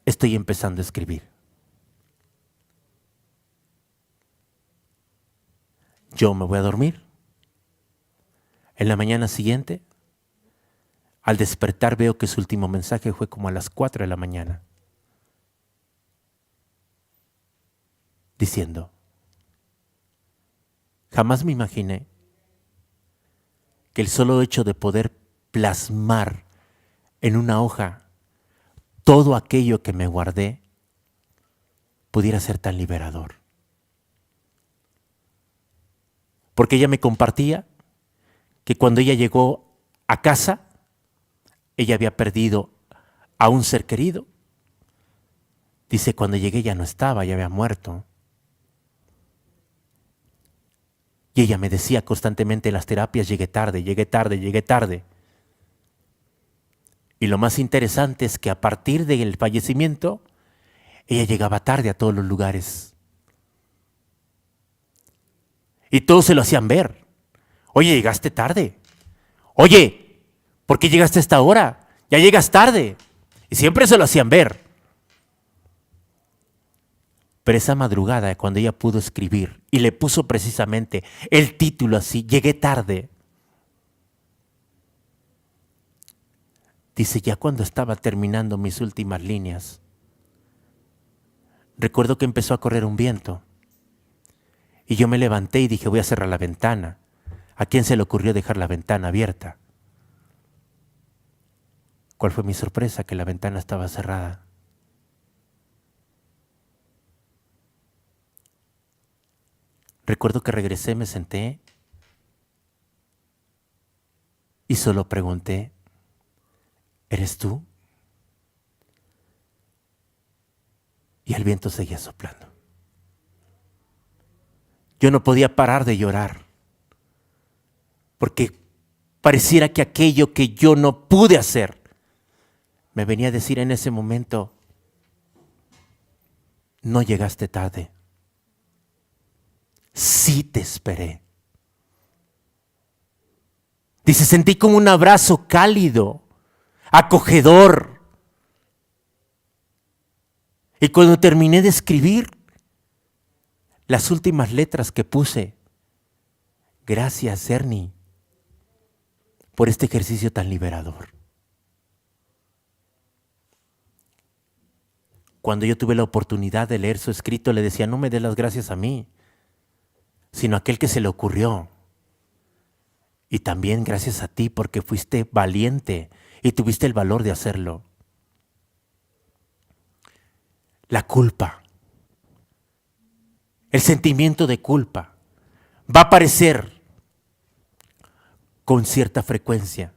estoy empezando a escribir. Yo me voy a dormir. En la mañana siguiente, al despertar veo que su último mensaje fue como a las 4 de la mañana. Diciendo, jamás me imaginé que el solo hecho de poder plasmar en una hoja todo aquello que me guardé pudiera ser tan liberador. Porque ella me compartía que cuando ella llegó a casa, ella había perdido a un ser querido. Dice, cuando llegué ya no estaba, ya había muerto. Y ella me decía constantemente en las terapias, llegué tarde, llegué tarde, llegué tarde. Y lo más interesante es que a partir del fallecimiento, ella llegaba tarde a todos los lugares. Y todos se lo hacían ver. Oye, llegaste tarde. Oye, ¿por qué llegaste a esta hora? Ya llegas tarde. Y siempre se lo hacían ver. Pero esa madrugada, cuando ella pudo escribir y le puso precisamente el título así, llegué tarde. Dice, ya cuando estaba terminando mis últimas líneas, recuerdo que empezó a correr un viento. Y yo me levanté y dije, voy a cerrar la ventana. ¿A quién se le ocurrió dejar la ventana abierta? ¿Cuál fue mi sorpresa? Que la ventana estaba cerrada. Recuerdo que regresé, me senté y solo pregunté, ¿eres tú? Y el viento seguía soplando. Yo no podía parar de llorar. Porque pareciera que aquello que yo no pude hacer, me venía a decir en ese momento, no llegaste tarde. Sí te esperé. Dice, sentí como un abrazo cálido, acogedor. Y cuando terminé de escribir, las últimas letras que puse, gracias, Ernie, por este ejercicio tan liberador. Cuando yo tuve la oportunidad de leer su escrito, le decía, no me des las gracias a mí, sino a aquel que se le ocurrió. Y también gracias a ti porque fuiste valiente y tuviste el valor de hacerlo. La culpa, el sentimiento de culpa, va a aparecer con cierta frecuencia.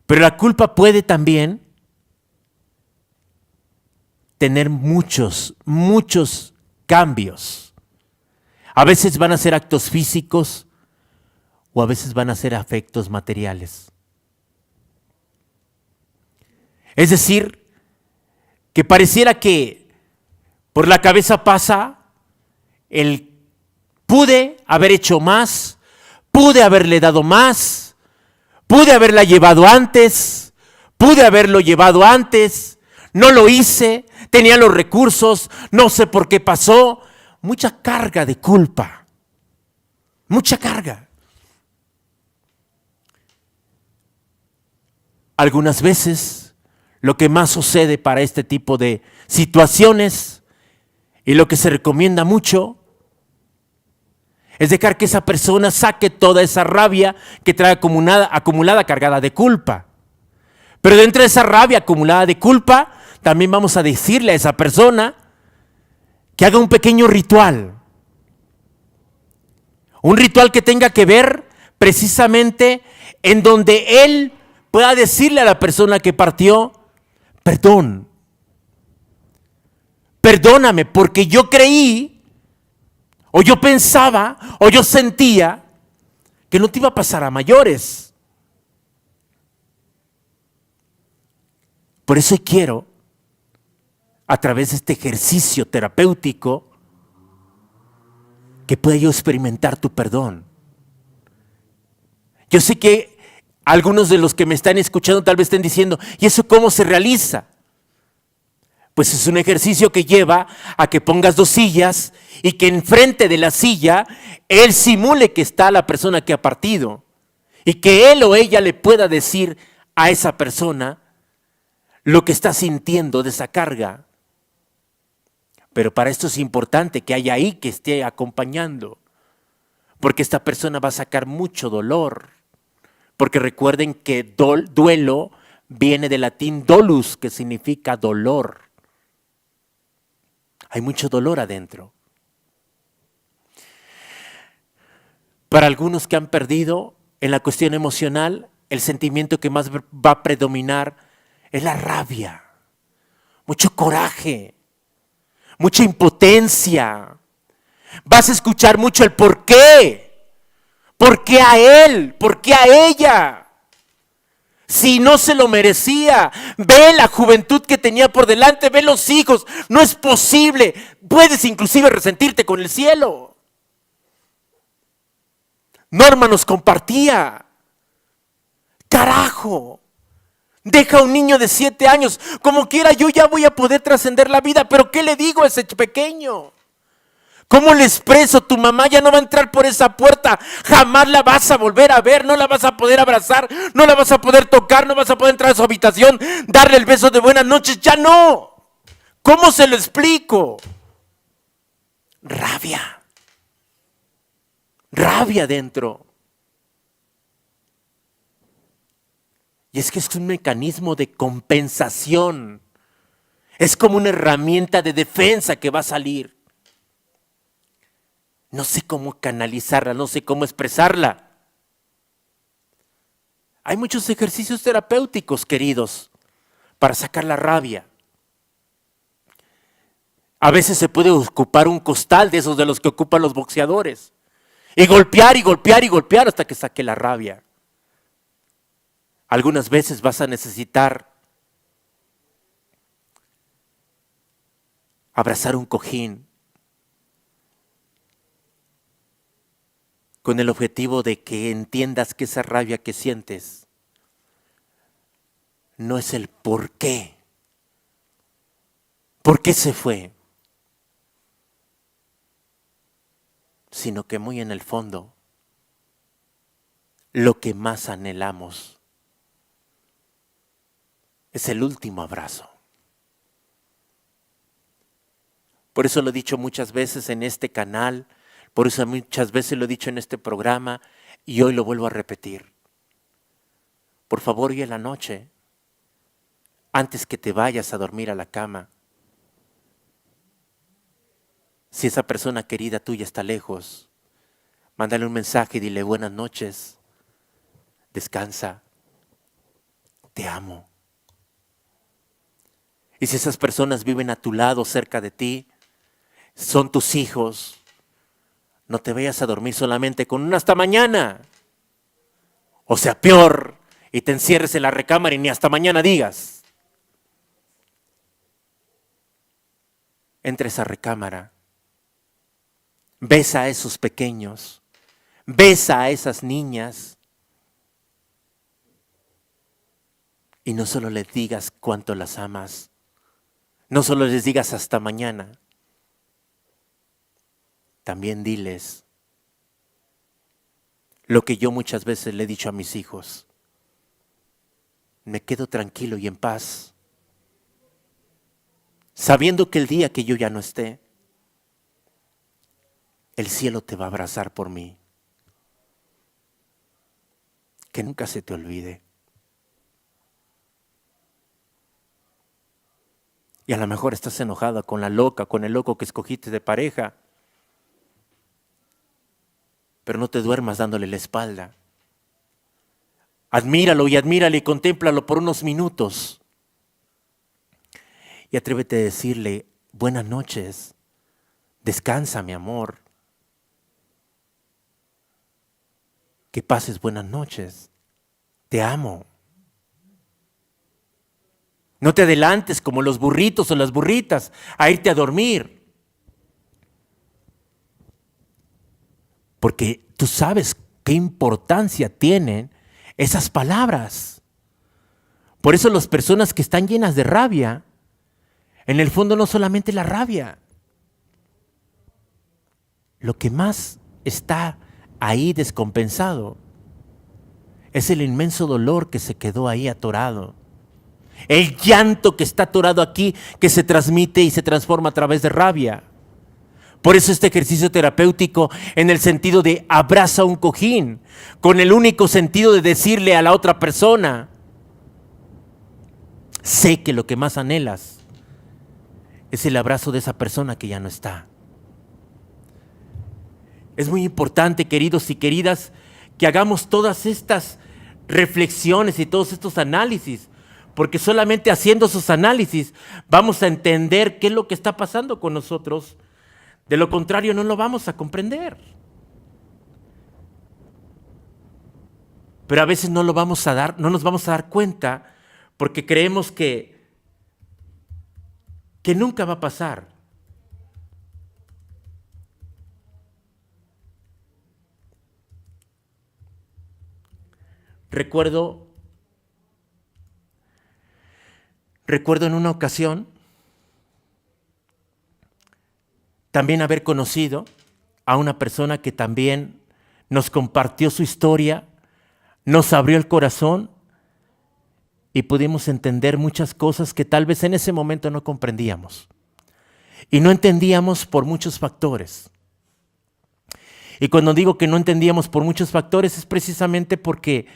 Pero la culpa puede también tener muchos cambios. A veces van a ser actos físicos o a veces van a ser afectos materiales. Es decir, que pareciera que por la cabeza pasa el pude haber hecho más, pude haberle dado más, pude haberla llevado antes, pude haberlo llevado antes, no lo hice, tenía los recursos, no sé por qué pasó. Mucha carga de culpa, mucha carga. Algunas veces lo que más sucede para este tipo de situaciones y lo que se recomienda mucho es dejar que esa persona saque toda esa rabia que trae acumulada cargada de culpa. Pero dentro de esa rabia acumulada de culpa, también vamos a decirle a esa persona que haga un pequeño ritual. Un ritual que tenga que ver precisamente en donde él pueda decirle a la persona que partió, perdón, perdóname porque yo creí, o yo pensaba, o yo sentía que no te iba a pasar a mayores. Por eso quiero, a través de este ejercicio terapéutico, que pueda yo experimentar tu perdón. Yo sé que algunos de los que me están escuchando tal vez estén diciendo, ¿y eso cómo se realiza? Pues es un ejercicio que lleva a que pongas dos sillas y que enfrente de la silla él simule que está la persona que ha partido y que él o ella le pueda decir a esa persona lo que está sintiendo de esa carga. Pero para esto es importante que haya ahí que esté acompañando, porque esta persona va a sacar mucho dolor. Porque recuerden que duelo viene del latín dolus, que significa dolor. Hay mucho dolor adentro. Para algunos que han perdido en la cuestión emocional, el sentimiento que más va a predominar es la rabia, mucho coraje, mucha impotencia. Vas a escuchar mucho el por qué. ¿Por qué a él? ¿Por qué a ella? Si no se lo merecía. Ve la juventud que tenía por delante, ve los hijos. No es posible. Puedes inclusive resentirte con el cielo. Norma nos compartía. Carajo. Deja a un niño de 7 años. Como quiera, yo ya voy a poder trascender la vida. Pero ¿qué le digo a ese pequeño? ¿Cómo le expreso? Tu mamá ya no va a entrar por esa puerta. Jamás la vas a volver a ver. No la vas a poder abrazar. No la vas a poder tocar. No vas a poder entrar a su habitación. Darle el beso de buenas noches. Ya no. ¿Cómo se lo explico? Rabia. Rabia dentro. Y es que es un mecanismo de compensación. Es como una herramienta de defensa que va a salir. No sé cómo canalizarla, no sé cómo expresarla. Hay muchos ejercicios terapéuticos, queridos, para sacar la rabia. A veces se puede ocupar un costal de esos de los que ocupan los boxeadores. Y golpear y golpear y golpear hasta que saque la rabia. Algunas veces vas a necesitar abrazar un cojín con el objetivo de que entiendas que esa rabia que sientes no es el por qué. ¿Por qué se fue? Sino que muy en el fondo, lo que más anhelamos es el último abrazo. Por eso lo he dicho muchas veces en este canal, por eso muchas veces lo he dicho en este programa y hoy lo vuelvo a repetir. Por favor, hoy en la noche, antes que te vayas a dormir a la cama, si esa persona querida tuya está lejos, mándale un mensaje y dile buenas noches, descansa, te amo. Y si esas personas viven a tu lado, cerca de ti, son tus hijos, no te vayas a dormir solamente con un hasta mañana. O sea, peor, y te encierres en la recámara y ni hasta mañana digas. Entra a esa recámara, besa a esos pequeños, besa a esas niñas y no solo les digas cuánto las amas, no solo les digas hasta mañana, también diles lo que yo muchas veces le he dicho a mis hijos. Me quedo tranquilo y en paz, sabiendo que el día que yo ya no esté, el cielo te va a abrazar por mí. Que nunca se te olvide. Y a lo mejor estás enojada con la loca, con el loco que escogiste de pareja. Pero no te duermas dándole la espalda. Admíralo y admírale y contémplalo por unos minutos. Y atrévete a decirle, buenas noches, descansa mi amor. Que pases buenas noches, te amo. No te adelantes como los burritos o las burritas a irte a dormir. Porque tú sabes qué importancia tienen esas palabras. Por eso las personas que están llenas de rabia, en el fondo no solamente la rabia. Lo que más está ahí descompensado es el inmenso dolor que se quedó ahí atorado. El llanto que está atorado aquí, que se transmite y se transforma a través de rabia. Por eso este ejercicio terapéutico en el sentido de abraza un cojín, con el único sentido de decirle a la otra persona, sé que lo que más anhelas es el abrazo de esa persona que ya no está. Es muy importante, queridos y queridas, que hagamos todas estas reflexiones y todos estos análisis, porque solamente haciendo esos análisis vamos a entender qué es lo que está pasando con nosotros. De lo contrario, no lo vamos a comprender. Pero a veces no nos vamos a dar cuenta porque creemos que nunca va a pasar. Recuerdo en una ocasión también haber conocido a una persona que también nos compartió su historia, nos abrió el corazón y pudimos entender muchas cosas que tal vez en ese momento no comprendíamos. Y no entendíamos por muchos factores. Y cuando digo que no entendíamos por muchos factores es precisamente porque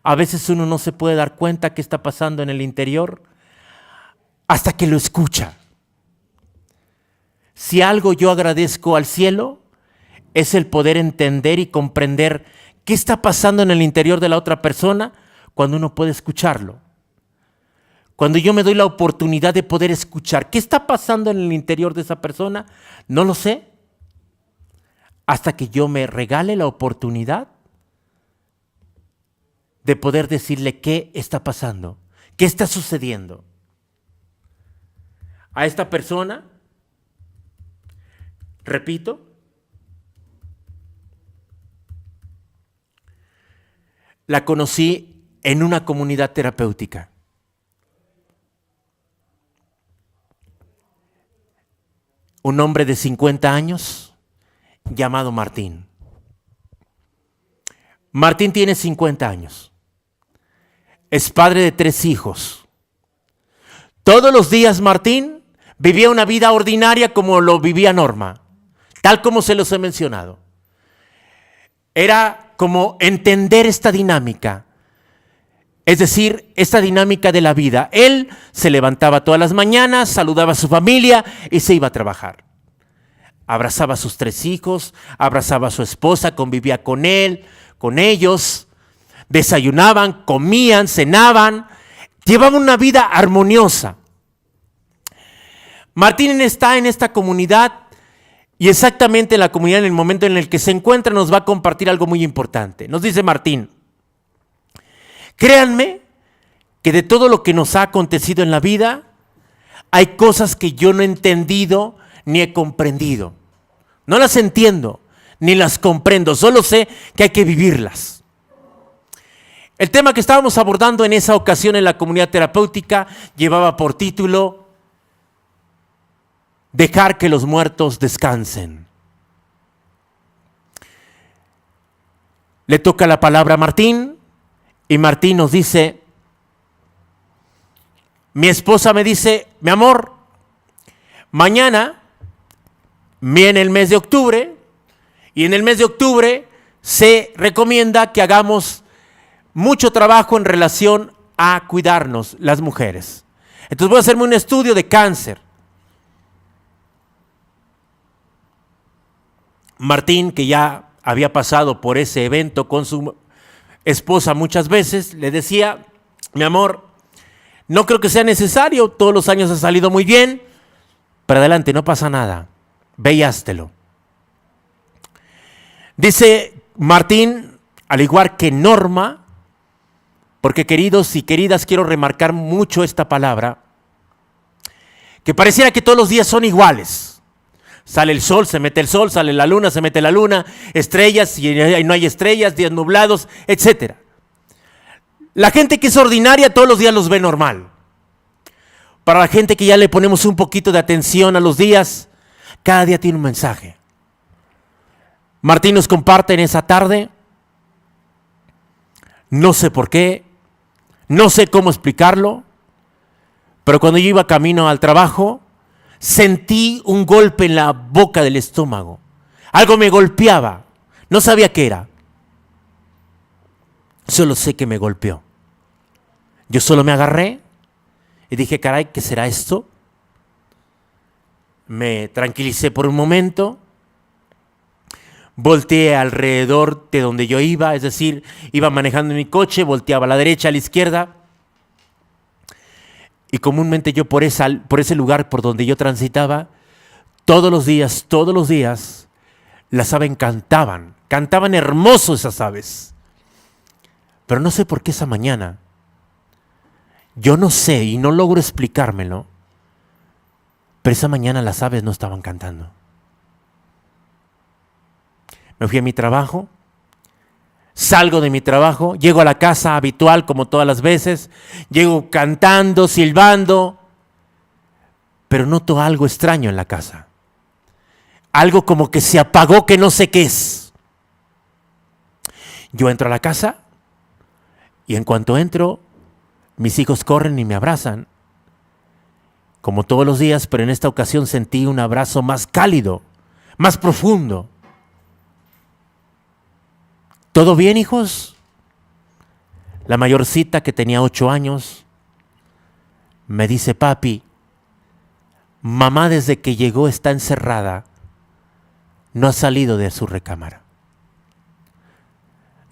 a veces uno no se puede dar cuenta qué está pasando en el interior hasta que lo escucha. Si algo yo agradezco al cielo, es el poder entender y comprender qué está pasando en el interior de la otra persona cuando uno puede escucharlo. Cuando yo me doy la oportunidad de poder escuchar qué está pasando en el interior de esa persona, no lo sé, hasta que yo me regale la oportunidad de poder decirle qué está pasando, qué está sucediendo. A esta persona, repito, la conocí en una comunidad terapéutica. Un hombre de 50 años llamado Martín. Martín tiene 50 años. Es padre de 3 hijos. Todos los días Martín vivía una vida ordinaria como lo vivía Norma, tal como se los he mencionado. Era como entender esta dinámica, es decir, esta dinámica de la vida. Él se levantaba todas las mañanas, saludaba a su familia y se iba a trabajar. Abrazaba a sus 3 hijos, abrazaba a su esposa, convivía con él, con ellos, desayunaban, comían, cenaban, llevaban una vida armoniosa. Martín está en esta comunidad y exactamente la comunidad en el momento en el que se encuentra nos va a compartir algo muy importante. Nos dice Martín: créanme que de todo lo que nos ha acontecido en la vida, hay cosas que yo no he entendido ni he comprendido. No las entiendo ni las comprendo, solo sé que hay que vivirlas. El tema que estábamos abordando en esa ocasión en la comunidad terapéutica llevaba por título: dejar que los muertos descansen. Le toca la palabra a Martín y Martín nos dice: mi esposa me dice, mi amor, mañana viene el mes de octubre y en el mes de octubre se recomienda que hagamos mucho trabajo en relación a cuidarnos las mujeres. Entonces voy a hacerme un estudio de cáncer. Martín, que ya había pasado por ese evento con su esposa muchas veces, le decía: mi amor, no creo que sea necesario, todos los años ha salido muy bien, pero adelante, no pasa nada, ve y háztelo. Dice Martín, al igual que Norma, porque queridos y queridas, quiero remarcar mucho esta palabra, que pareciera que todos los días son iguales. Sale el sol, se mete el sol, sale la luna, se mete la luna, estrellas y no hay estrellas, días nublados, etc. La gente que es ordinaria todos los días los ve normal. Para la gente que ya le ponemos un poquito de atención a los días, cada día tiene un mensaje. Martín nos comparte en esa tarde, no sé por qué, no sé cómo explicarlo, pero cuando yo iba camino al trabajo, sentí un golpe en la boca del estómago. Algo me golpeaba, no sabía qué era. Solo sé que me golpeó. Yo solo me agarré y dije: caray, ¿qué será esto? Me tranquilicé por un momento. Volteé alrededor de donde yo iba, es decir, iba manejando mi coche, volteaba a la derecha, a la izquierda. Y comúnmente yo por ese lugar por donde yo transitaba, todos los días, las aves cantaban hermoso esas aves. Pero no sé por qué esa mañana, yo no sé y no logro explicármelo, pero esa mañana las aves no estaban cantando. Me fui a mi trabajo, salgo de mi trabajo, llego a la casa habitual como todas las veces, llego cantando, silbando, pero noto algo extraño en la casa. Algo como que se apagó, que no sé qué es. Yo entro a la casa y en cuanto entro, mis hijos corren y me abrazan. Como todos los días, pero en esta ocasión sentí un abrazo más cálido, más profundo. ¿Todo bien, hijos? La mayorcita, que tenía 8 años, me dice: papi, mamá desde que llegó está encerrada, no ha salido de su recámara.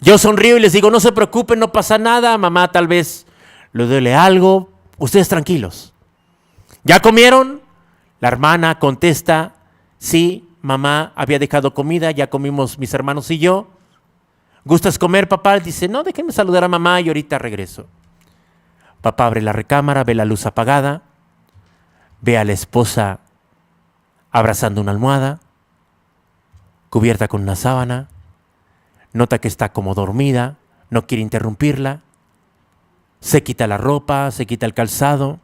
Yo sonrío y les digo: no se preocupen, no pasa nada, mamá tal vez le duele algo, ustedes tranquilos. ¿Ya comieron? La hermana contesta: sí, mamá había dejado comida, ya comimos mis hermanos y yo. ¿Gustas comer, papá? Dice, no, déjenme saludar a mamá y ahorita regreso. Papá abre la recámara, ve la luz apagada, ve a la esposa abrazando una almohada, cubierta con una sábana, nota que está como dormida, no quiere interrumpirla, se quita la ropa, se quita el calzado,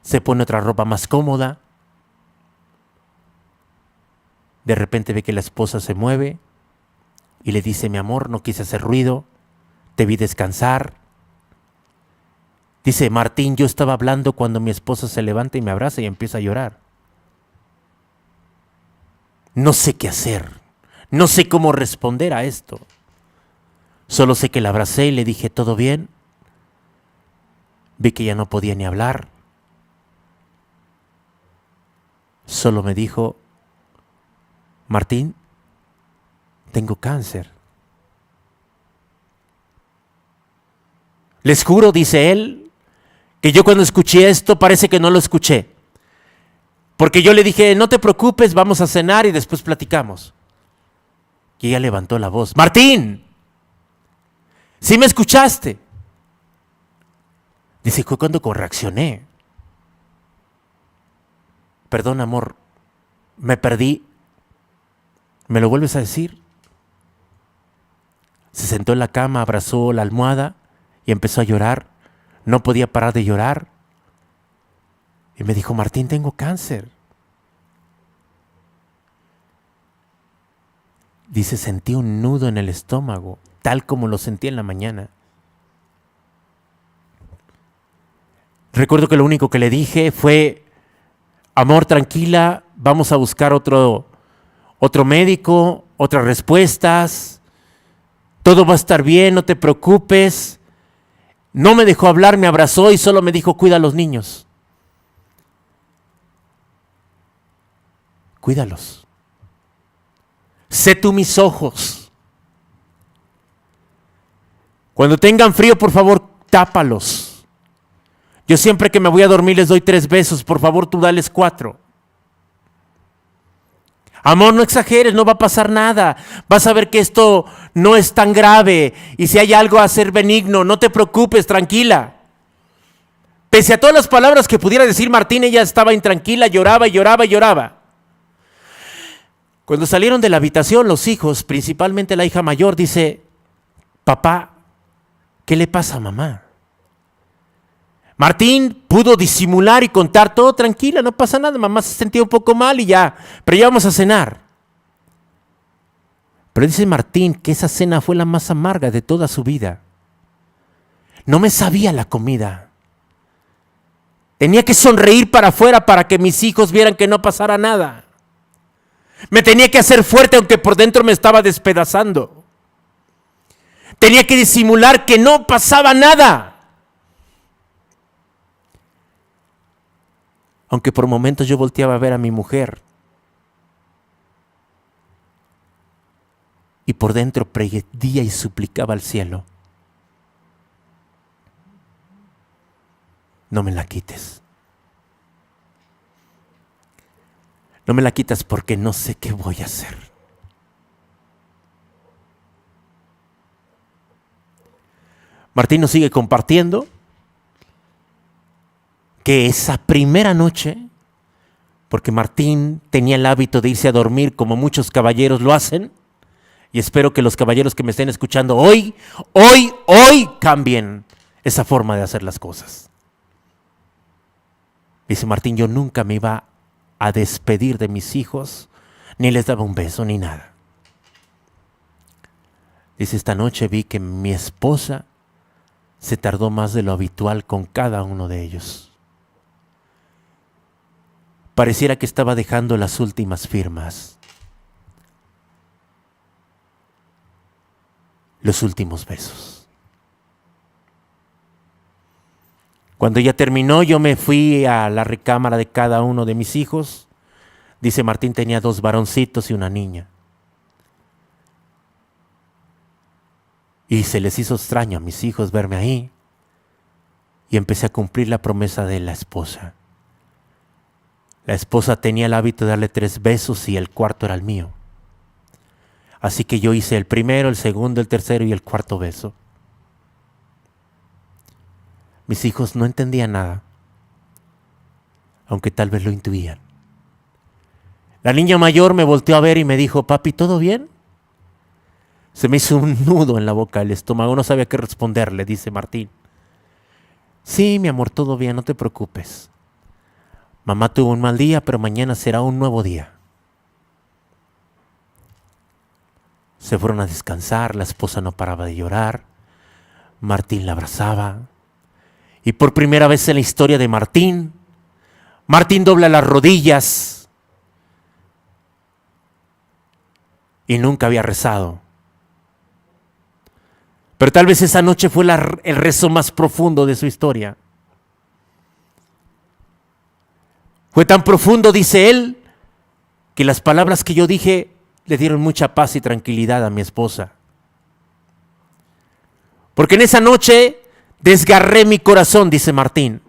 se pone otra ropa más cómoda. De repente ve que la esposa se mueve y le dice, mi amor, no quise hacer ruido, te vi descansar. Dice, Martín, yo estaba hablando cuando mi esposa se levanta y me abraza y empieza a llorar. No sé qué hacer, no sé cómo responder a esto. Solo sé que la abracé y le dije, ¿todo bien? Vi que ya no podía ni hablar. Solo me dijo, Martín, tengo cáncer. Les juro, dice él, que yo cuando escuché esto parece que no lo escuché. Porque yo le dije, no te preocupes, vamos a cenar y después platicamos. Y ella levantó la voz, Martín, ¿sí me escuchaste? Dice, fue cuando reaccioné. Perdón, amor, me perdí. ¿Me lo vuelves a decir? Se sentó en la cama, abrazó la almohada y empezó a llorar. No podía parar de llorar. Y me dijo, Martín, tengo cáncer. Dice, sentí un nudo en el estómago, tal como lo sentí en la mañana. Recuerdo que lo único que le dije fue, amor, tranquila, vamos a buscar otro médico, otras respuestas, todo va a estar bien, no te preocupes. No me dejó hablar, me abrazó y solo me dijo, cuida a los niños. Cuídalos. Sé tú mis ojos. Cuando tengan frío, por favor, tápalos. Yo siempre que me voy a dormir les doy 3 besos, por favor tú dales 4. Amor, no exageres, no va a pasar nada. Vas a ver que esto no es tan grave y si hay algo a ser benigno, no te preocupes, tranquila. Pese a todas las palabras que pudiera decir Martín, ella estaba intranquila, lloraba y lloraba y lloraba. Cuando salieron de la habitación los hijos, principalmente la hija mayor, dice, papá, ¿qué le pasa a mamá? Martín pudo disimular y contar todo tranquila, no pasa nada, mamá se sentía un poco mal y ya, pero ya vamos a cenar. Pero dice Martín que esa cena fue la más amarga de toda su vida. No me sabía la comida. Tenía que sonreír para afuera para que mis hijos vieran que no pasara nada. Me tenía que hacer fuerte aunque por dentro me estaba despedazando. Tenía que disimular que no pasaba nada. Aunque por momentos yo volteaba a ver a mi mujer. Y por dentro pedía y suplicaba al cielo. No me la quites. No me la quitas porque no sé qué voy a hacer. Martín nos sigue compartiendo que esa primera noche, porque Martín tenía el hábito de irse a dormir como muchos caballeros lo hacen, y espero que los caballeros que me estén escuchando hoy cambien esa forma de hacer las cosas. Dice Martín, yo nunca me iba a despedir de mis hijos, ni les daba un beso ni nada. Dice, esta noche vi que mi esposa se tardó más de lo habitual con cada uno de ellos. Pareciera que estaba dejando las últimas firmas, los últimos besos. Cuando ella terminó, yo me fui a la recámara de cada uno de mis hijos. Dice Martín, tenía 2 varoncitos y una niña. Y se les hizo extraño a mis hijos verme ahí. Y empecé a cumplir la promesa de la esposa. La esposa tenía el hábito de darle 3 besos y el cuarto era el mío. Así que yo hice el primero, el segundo, el tercero y el cuarto beso. Mis hijos no entendían nada, aunque tal vez lo intuían. La niña mayor me volteó a ver y me dijo: papi, ¿todo bien? Se me hizo un nudo en la boca del estómago, no sabía qué responderle, dice Martín. Sí, mi amor, todo bien, no te preocupes. Mamá tuvo un mal día, pero mañana será un nuevo día. Se fueron a descansar, la esposa no paraba de llorar, Martín la abrazaba. Y por primera vez en la historia de Martín, Martín dobla las rodillas y nunca había rezado. Pero tal vez esa noche fue el rezo más profundo de su historia. Fue tan profundo, dice él, que las palabras que yo dije le dieron mucha paz y tranquilidad a mi esposa. Porque en esa noche desgarré mi corazón, dice Martín.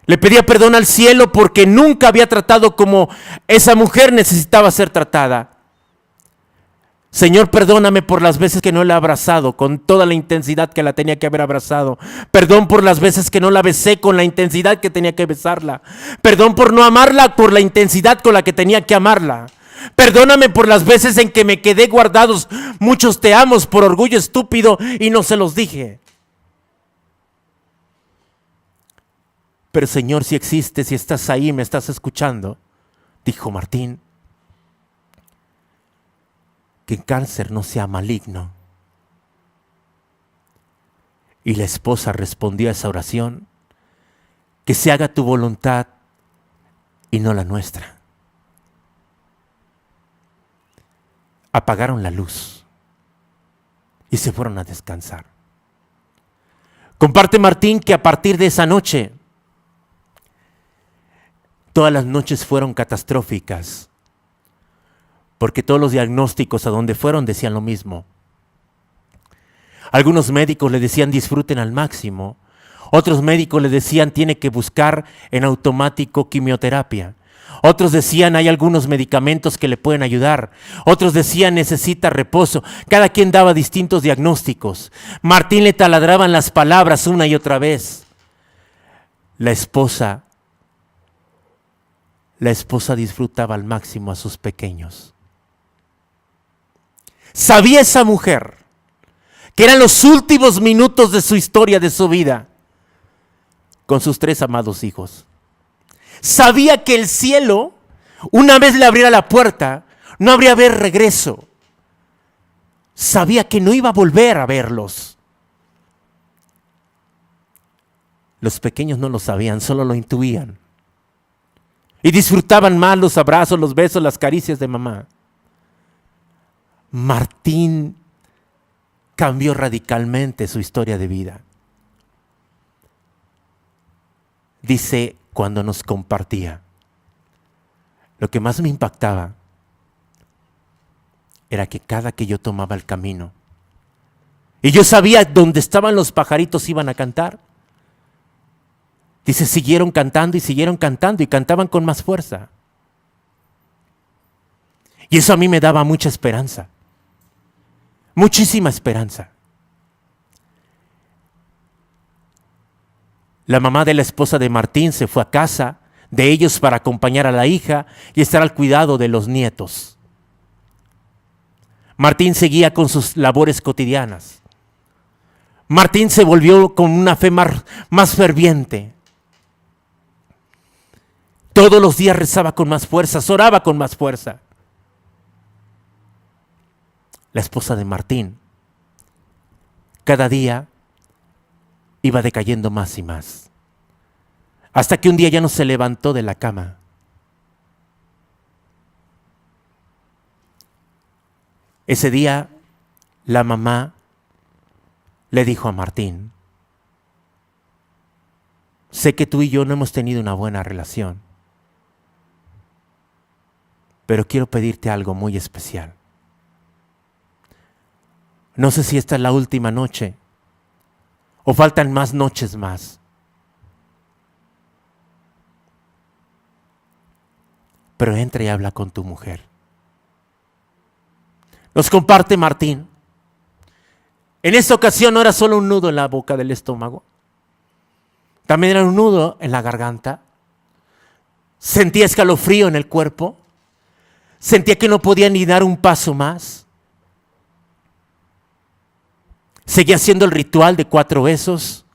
Le pedía perdón al cielo porque nunca había tratado como esa mujer necesitaba ser tratada. Señor, perdóname por las veces que no la he abrazado con toda la intensidad que la tenía que haber abrazado. Perdón por las veces que no la besé con la intensidad que tenía que besarla. Perdón por no amarla por la intensidad con la que tenía que amarla. Perdóname por las veces en que me quedé guardados muchos te amos por orgullo estúpido y no se los dije. Pero Señor, si existes, si estás ahí, me estás escuchando, dijo Martín, que el cáncer no sea maligno. Y la esposa respondió a esa oración: que se haga tu voluntad y no la nuestra. Apagaron la luz y se fueron a descansar. Comparte Martín que a partir de esa noche, todas las noches fueron catastróficas, porque todos los diagnósticos a donde fueron decían lo mismo. Algunos médicos le decían disfruten al máximo, otros médicos le decían tiene que buscar en automático quimioterapia. Otros decían hay algunos medicamentos que le pueden ayudar. Otros decían necesita reposo. Cada quien daba distintos diagnósticos. Martín le taladraban las palabras una y otra vez. La esposa disfrutaba al máximo a sus pequeños. Sabía esa mujer que eran los últimos minutos de su historia, de su vida, con sus 3 amados hijos. Sabía que el cielo, una vez le abriera la puerta, no habría haber regreso. Sabía que no iba a volver a verlos. Los pequeños no lo sabían, solo lo intuían. Y disfrutaban más los abrazos, los besos, las caricias de mamá. Martín cambió radicalmente su historia de vida. Dice cuando nos compartía, lo que más me impactaba era que cada que yo tomaba el camino y yo sabía dónde estaban los pajaritos iban a cantar, dice, siguieron cantando y cantaban con más fuerza. Y eso a mí me daba mucha esperanza, muchísima esperanza. La mamá de la esposa de Martín se fue a casa de ellos para acompañar a la hija y estar al cuidado de los nietos. Martín seguía con sus labores cotidianas. Martín se volvió con una fe más ferviente. Todos los días rezaba con más fuerza, oraba con más fuerza. La esposa de Martín cada día iba decayendo más y más, hasta que un día ya no se levantó de la cama. Ese día la mamá le dijo a Martín: sé que tú y yo no hemos tenido una buena relación, pero quiero pedirte algo muy especial. No sé si esta es la última noche o faltan más noches más. pero entra y habla con tu mujer. Nos comparte Martín. En esta ocasión no era solo un nudo en la boca del estómago, también era un nudo en la garganta. Sentía escalofrío en el cuerpo, sentía que no podía ni dar un paso más. Seguía haciendo el ritual de 4 besos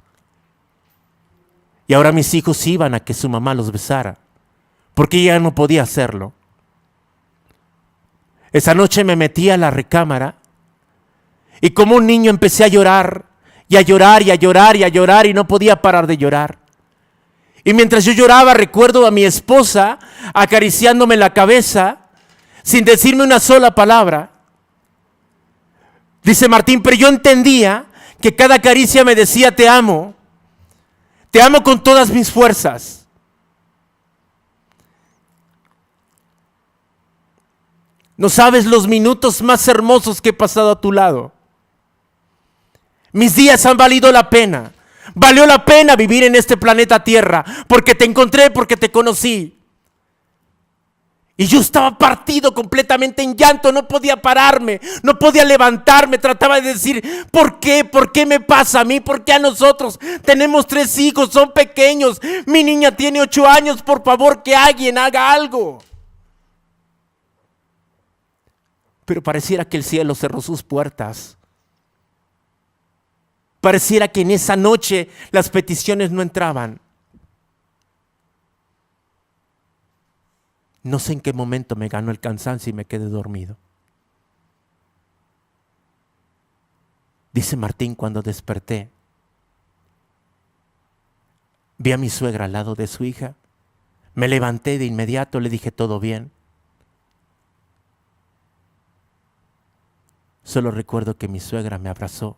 y ahora mis hijos iban a que su mamá los besara, porque ella no podía hacerlo. Esa noche me metí a la recámara y como un niño empecé a llorar y a llorar y a llorar y a llorar y no podía parar de llorar. Y mientras yo lloraba recuerdo a mi esposa acariciándome la cabeza sin decirme una sola palabra. Dice Martín, pero yo entendía que cada caricia me decía te amo con todas mis fuerzas. No sabes los minutos más hermosos que he pasado a tu lado. Mis días han valido la pena. Valió la pena vivir en este planeta Tierra porque te encontré, porque te conocí. Y yo estaba partido completamente en llanto, no podía pararme, no podía levantarme, trataba de decir, ¿por qué? ¿Por qué me pasa a mí? ¿Por qué a nosotros? Tenemos 3 hijos, son pequeños, mi niña tiene 8 años, por favor que alguien haga algo. Pero pareciera que el cielo cerró sus puertas. Pareciera que en esa noche las peticiones no entraban. No sé en qué momento me ganó el cansancio y me quedé dormido. Dice Martín, cuando desperté, vi a mi suegra al lado de su hija. Me levanté de inmediato, le dije, ¿todo bien? Solo recuerdo que mi suegra me abrazó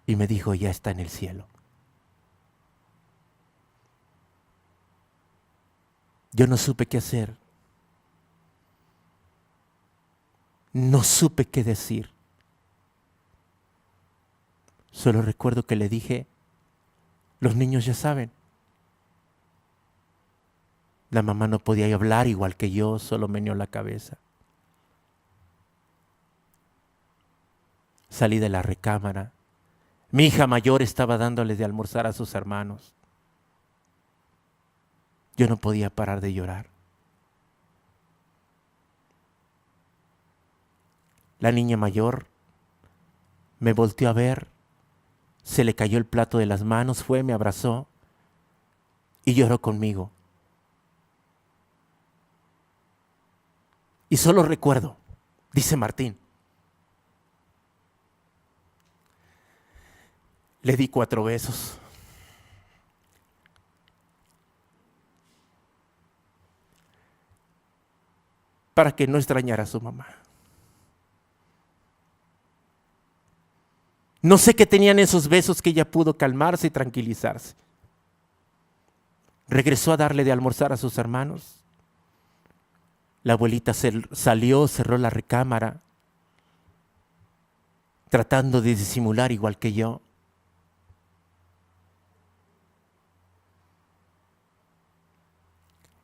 y me dijo, ya está en el cielo. Yo no supe qué hacer. No supe qué decir. Solo recuerdo que le dije, los niños ya saben. La mamá no podía hablar igual que yo, solo meneó la cabeza. Salí de la recámara. Mi hija mayor estaba dándole de almorzar a sus hermanos. Yo no podía parar de llorar. La niña mayor me volteó a ver, se le cayó el plato de las manos, fue, me abrazó y lloró conmigo. Y solo recuerdo, dice Martín, le di 4 besos. Para que no extrañara a su mamá. No sé qué tenían esos besos que ella pudo calmarse y tranquilizarse. Regresó a darle de almorzar a sus hermanos. La abuelita salió, cerró la recámara, tratando de disimular igual que yo.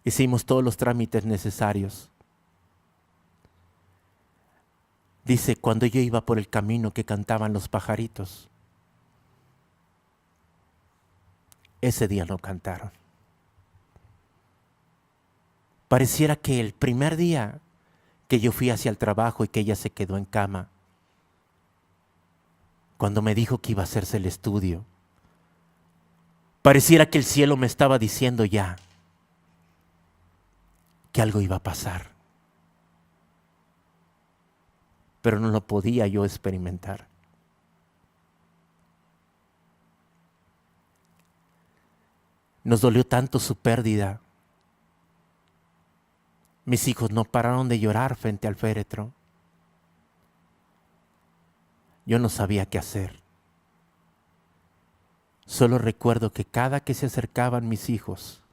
Hicimos todos los trámites necesarios. Dice, cuando yo iba por el camino que cantaban los pajaritos, ese día no cantaron. Pareciera que el primer día que yo fui hacia el trabajo y que ella se quedó en cama, cuando me dijo que iba a hacerse el estudio, pareciera que el cielo me estaba diciendo ya que algo iba a pasar. Pero no lo podía yo experimentar. Nos dolió tanto su pérdida. Mis hijos no pararon de llorar frente al féretro. Yo no sabía qué hacer. Solo recuerdo que cada que se acercaban mis hijos,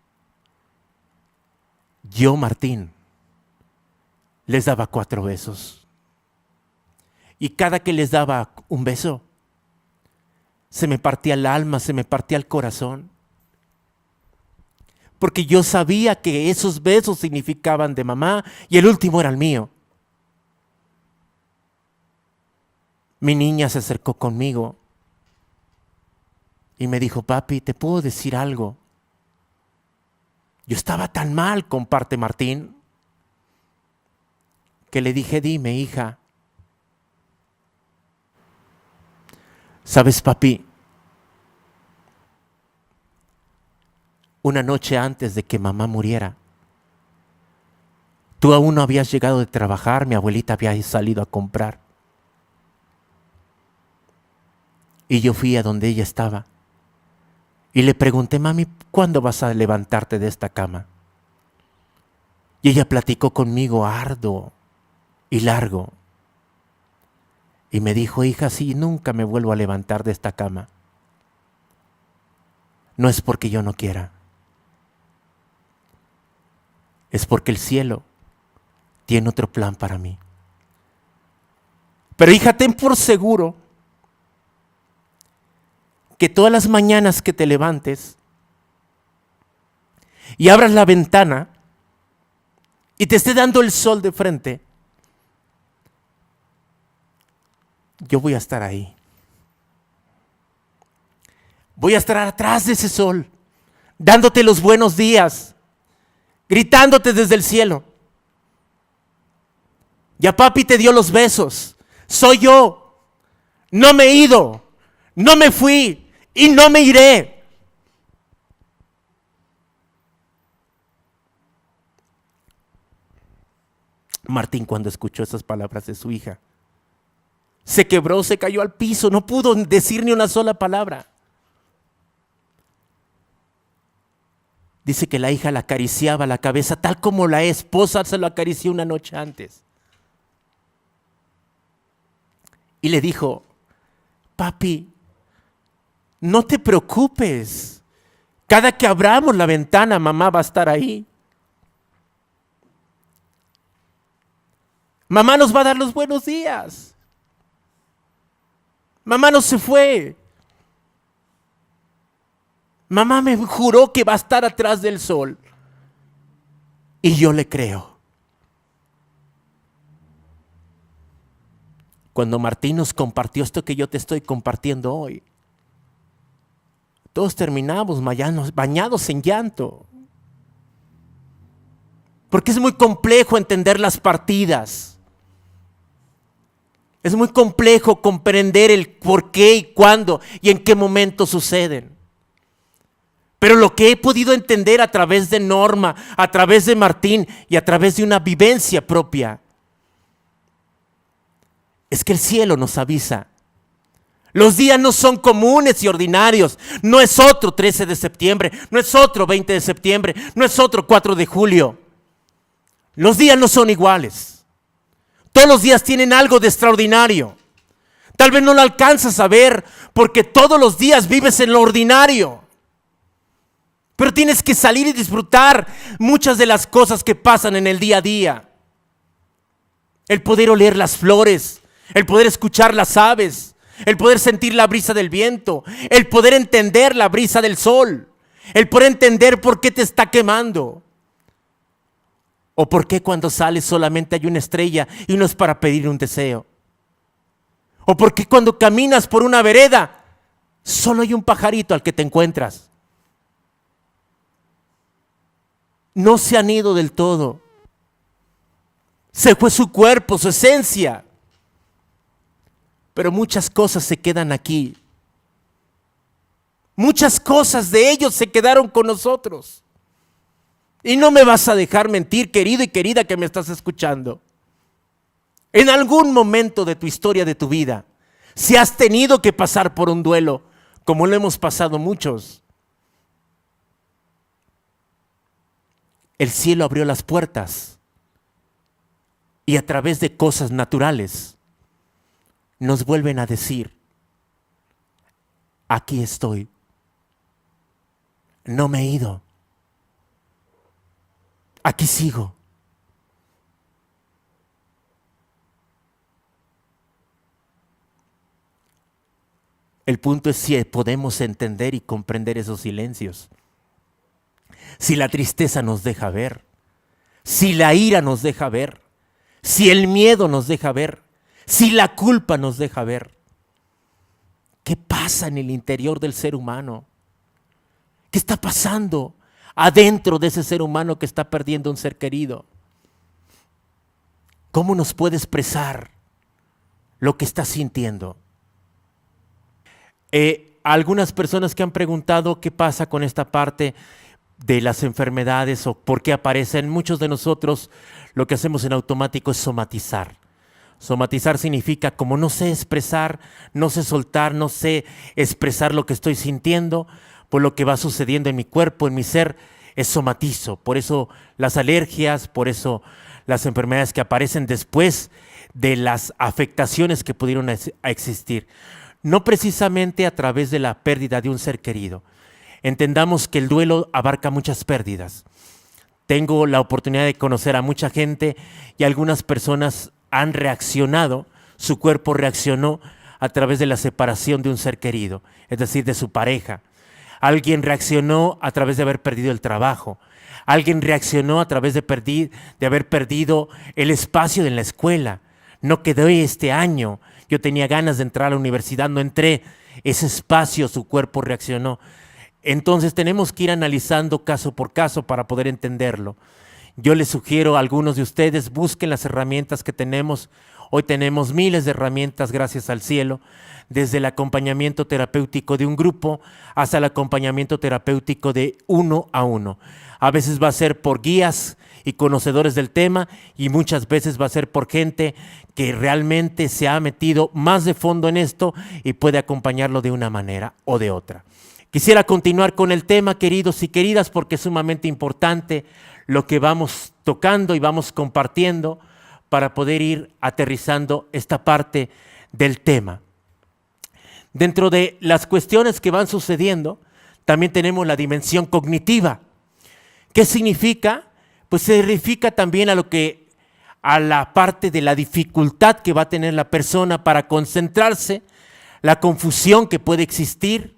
yo, Martín, les daba 4 besos. Y cada que les daba un beso, se me partía el alma, se me partía el corazón. porque yo sabía que esos besos significaban de mamá y el último era el mío. Mi niña se acercó conmigo y me dijo, papi, ¿te puedo decir algo? Yo estaba tan mal, comparte Martín, que le dije, dime, hija. ¿Sabes, papi? Una noche antes de que mamá muriera, tú aún no habías llegado de trabajar, mi abuelita había salido a comprar. Y yo fui a donde ella estaba y le pregunté, mami, ¿cuándo vas a levantarte de esta cama? Y ella platicó conmigo arduo y largo. Y me dijo, hija, sí, nunca me vuelvo a levantar de esta cama. No es porque yo no quiera. Es porque el cielo tiene otro plan para mí. Pero hija, ten por seguro que todas las mañanas que te levantes y abras la ventana y te esté dando el sol de frente, yo voy a estar ahí. Voy a estar atrás de ese sol, dándote los buenos días, gritándote desde el cielo. Ya papi te dio los besos. Soy yo. No me he ido. No me fui. Y no me iré. Martín, cuando escuchó esas palabras de su hija, se quebró, se cayó al piso, no pudo decir ni una sola palabra. Dice que la hija le acariciaba la cabeza tal como la esposa se lo acarició una noche antes. Y le dijo, papi, no te preocupes. Cada que abramos la ventana, mamá va a estar ahí. Mamá nos va a dar los buenos días. Mamá no se fue. Mamá me juró que va a estar atrás del sol. Y yo le creo. Cuando Martín nos compartió esto que yo te estoy compartiendo hoy, todos terminamos bañados en llanto. Porque es muy complejo entender las partidas. Es muy complejo comprender el por qué y cuándo y en qué momento suceden. Pero lo que he podido entender a través de Norma, a través de Martín y a través de una vivencia propia, es que el cielo nos avisa. Los días no son comunes y ordinarios. No es otro 13 de septiembre, no es otro 20 de septiembre, no es otro 4 de julio. Los días no son iguales. Todos los días tienen algo de extraordinario. Tal vez no lo alcanzas a ver porque todos los días vives en lo ordinario. Pero tienes que salir y disfrutar muchas de las cosas que pasan en el día a día. El poder oler las flores, el poder escuchar las aves, el poder sentir la brisa del viento, el poder entender la brisa del sol, el poder entender por qué te está quemando. O por qué cuando sales solamente hay una estrella y no es para pedir un deseo. O por qué cuando caminas por una vereda solo hay un pajarito al que te encuentras. No se han ido del todo. Se fue su cuerpo, su esencia. Pero muchas cosas se quedan aquí. Muchas cosas de ellos se quedaron con nosotros. Y no me vas a dejar mentir, querido y querida que me estás escuchando. En algún momento de tu historia, de tu vida, si has tenido que pasar por un duelo, como lo hemos pasado muchos, el cielo abrió las puertas y a través de cosas naturales nos vuelven a decir, aquí estoy, no me he ido, aquí sigo. El punto es si podemos entender y comprender esos silencios. si la tristeza nos deja ver, si la ira nos deja ver, si el miedo nos deja ver, si la culpa nos deja ver? ¿Qué pasa en el interior del ser humano? ¿Qué está pasando adentro de ese ser humano que está perdiendo un ser querido? ¿Cómo nos puede expresar lo que está sintiendo? Algunas personas que han preguntado qué pasa con esta parte de las enfermedades o por qué aparecen, muchos de nosotros lo que hacemos en automático es somatizar. Somatizar significa como no sé expresar, no sé soltar, no sé expresar lo que estoy sintiendo, por lo que va sucediendo en mi cuerpo, en mi ser, es somatizo. Por eso las alergias, por eso las enfermedades que aparecen después de las afectaciones que pudieron existir. No precisamente a través de la pérdida de un ser querido. Entendamos que el duelo abarca muchas pérdidas. Tengo la oportunidad de conocer a mucha gente y algunas personas han reaccionado, su cuerpo reaccionó a través de la separación de un ser querido, es decir, de su pareja. Alguien reaccionó a través de haber perdido el trabajo. Alguien reaccionó a través de haber perdido el espacio en la escuela. No quedé este año. Yo tenía ganas de entrar a la universidad, no entré. Ese espacio, su cuerpo reaccionó. Entonces tenemos que ir analizando caso por caso para poder entenderlo. Yo les sugiero a algunos de ustedes, busquen las herramientas que tenemos. Hoy tenemos miles de herramientas, gracias al cielo, desde el acompañamiento terapéutico de un grupo hasta el acompañamiento terapéutico de 1 a 1. A veces va a ser por guías y conocedores del tema y muchas veces va a ser por gente que realmente se ha metido más de fondo en esto y puede acompañarlo de una manera o de otra. Quisiera continuar con el tema, queridos y queridas, porque es sumamente importante lo que vamos tocando y vamos compartiendo para poder ir aterrizando esta parte del tema. Dentro de las cuestiones que van sucediendo, también tenemos la dimensión cognitiva. ¿Qué significa? Pues se significa también a la parte de la dificultad que va a tener la persona para concentrarse, la confusión que puede existir,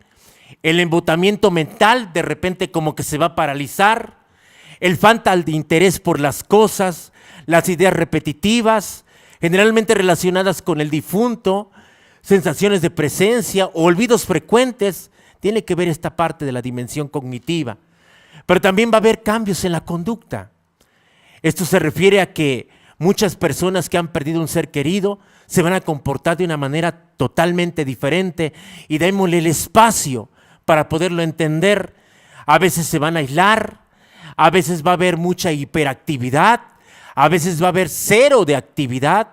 el embotamiento mental, de repente como que se va a paralizar, el falta de interés por las cosas, las ideas repetitivas, generalmente relacionadas con el difunto, sensaciones de presencia o olvidos frecuentes. Tiene que ver esta parte de la dimensión cognitiva. Pero también va a haber cambios en la conducta. Esto se refiere a que muchas personas que han perdido un ser querido se van a comportar de una manera totalmente diferente y démosle el espacio para poderlo entender. A veces se van a aislar, a veces va a haber mucha hiperactividad, a veces va a haber cero de actividad,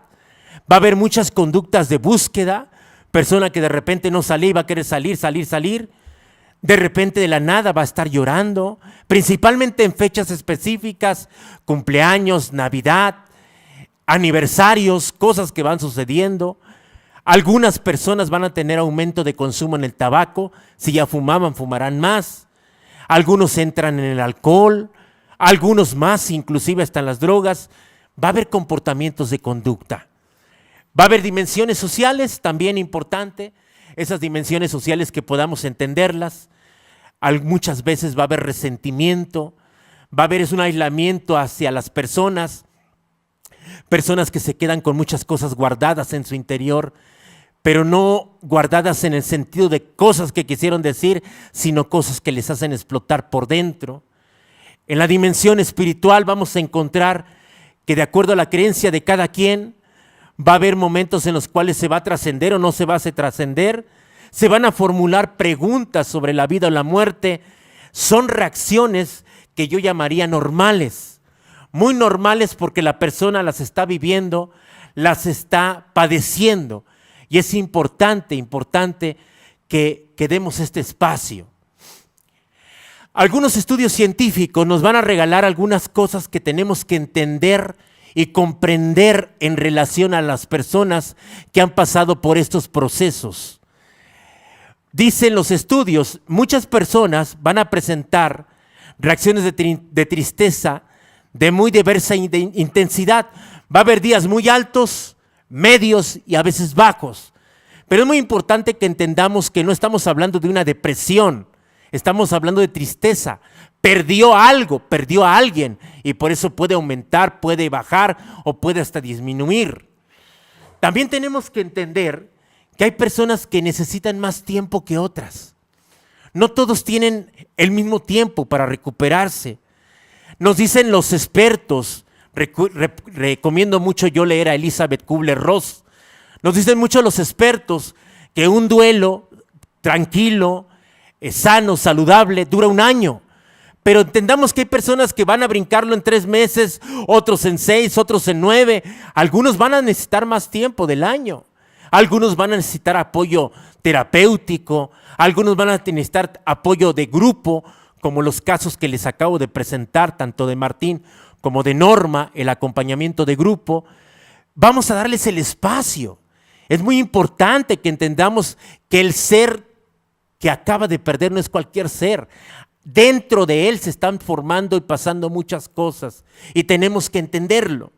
va a haber muchas conductas de búsqueda, persona que de repente no salía y va a querer salir, de repente de la nada va a estar llorando, principalmente en fechas específicas, cumpleaños, Navidad, aniversarios, cosas que van sucediendo. Algunas personas van a tener aumento de consumo en el tabaco, si ya fumaban, fumarán más. Algunos entran en el alcohol, algunos más, inclusive hasta en las drogas. Va a haber comportamientos de conducta. Va a haber dimensiones sociales, también importante, esas dimensiones sociales que podamos entenderlas. Muchas veces va a haber resentimiento, va a haber un aislamiento hacia las personas que se quedan con muchas cosas guardadas en su interior, pero no guardadas en el sentido de cosas que quisieron decir, sino cosas que les hacen explotar por dentro. En la dimensión espiritual vamos a encontrar que de acuerdo a la creencia de cada quien, va a haber momentos en los cuales se va a trascender o no se va a trascender, se van a formular preguntas sobre la vida o la muerte. Son reacciones que yo llamaría normales, muy normales porque la persona las está viviendo, las está padeciendo. Y es importante que demos este espacio. Algunos estudios científicos nos van a regalar algunas cosas que tenemos que entender y comprender en relación a las personas que han pasado por estos procesos. Dicen los estudios, muchas personas van a presentar reacciones de tristeza de muy diversa intensidad. Va a haber días muy altos, medios y a veces bajos. Pero es muy importante que entendamos que no estamos hablando de una depresión, estamos hablando de tristeza, perdió algo, perdió a alguien, y por eso puede aumentar, puede bajar o puede hasta disminuir. También tenemos que entender que hay personas que necesitan más tiempo que otras. No todos tienen el mismo tiempo para recuperarse. Nos dicen los expertos, recomiendo mucho yo leer a Elizabeth Kubler-Ross, nos dicen mucho los expertos que un duelo tranquilo, sano, saludable, dura un año. Pero entendamos que hay personas que van a brincarlo en 3 meses, otros en 6, otros en 9. Algunos van a necesitar más tiempo del año. Algunos van a necesitar apoyo terapéutico. Algunos van a necesitar apoyo de grupo, como los casos que les acabo de presentar, tanto de Martín como de Norma, el acompañamiento de grupo. Vamos a darles el espacio. Es muy importante que entendamos que el ser que acaba de perder no es cualquier ser. Dentro de él se están formando y pasando muchas cosas y tenemos que entenderlo.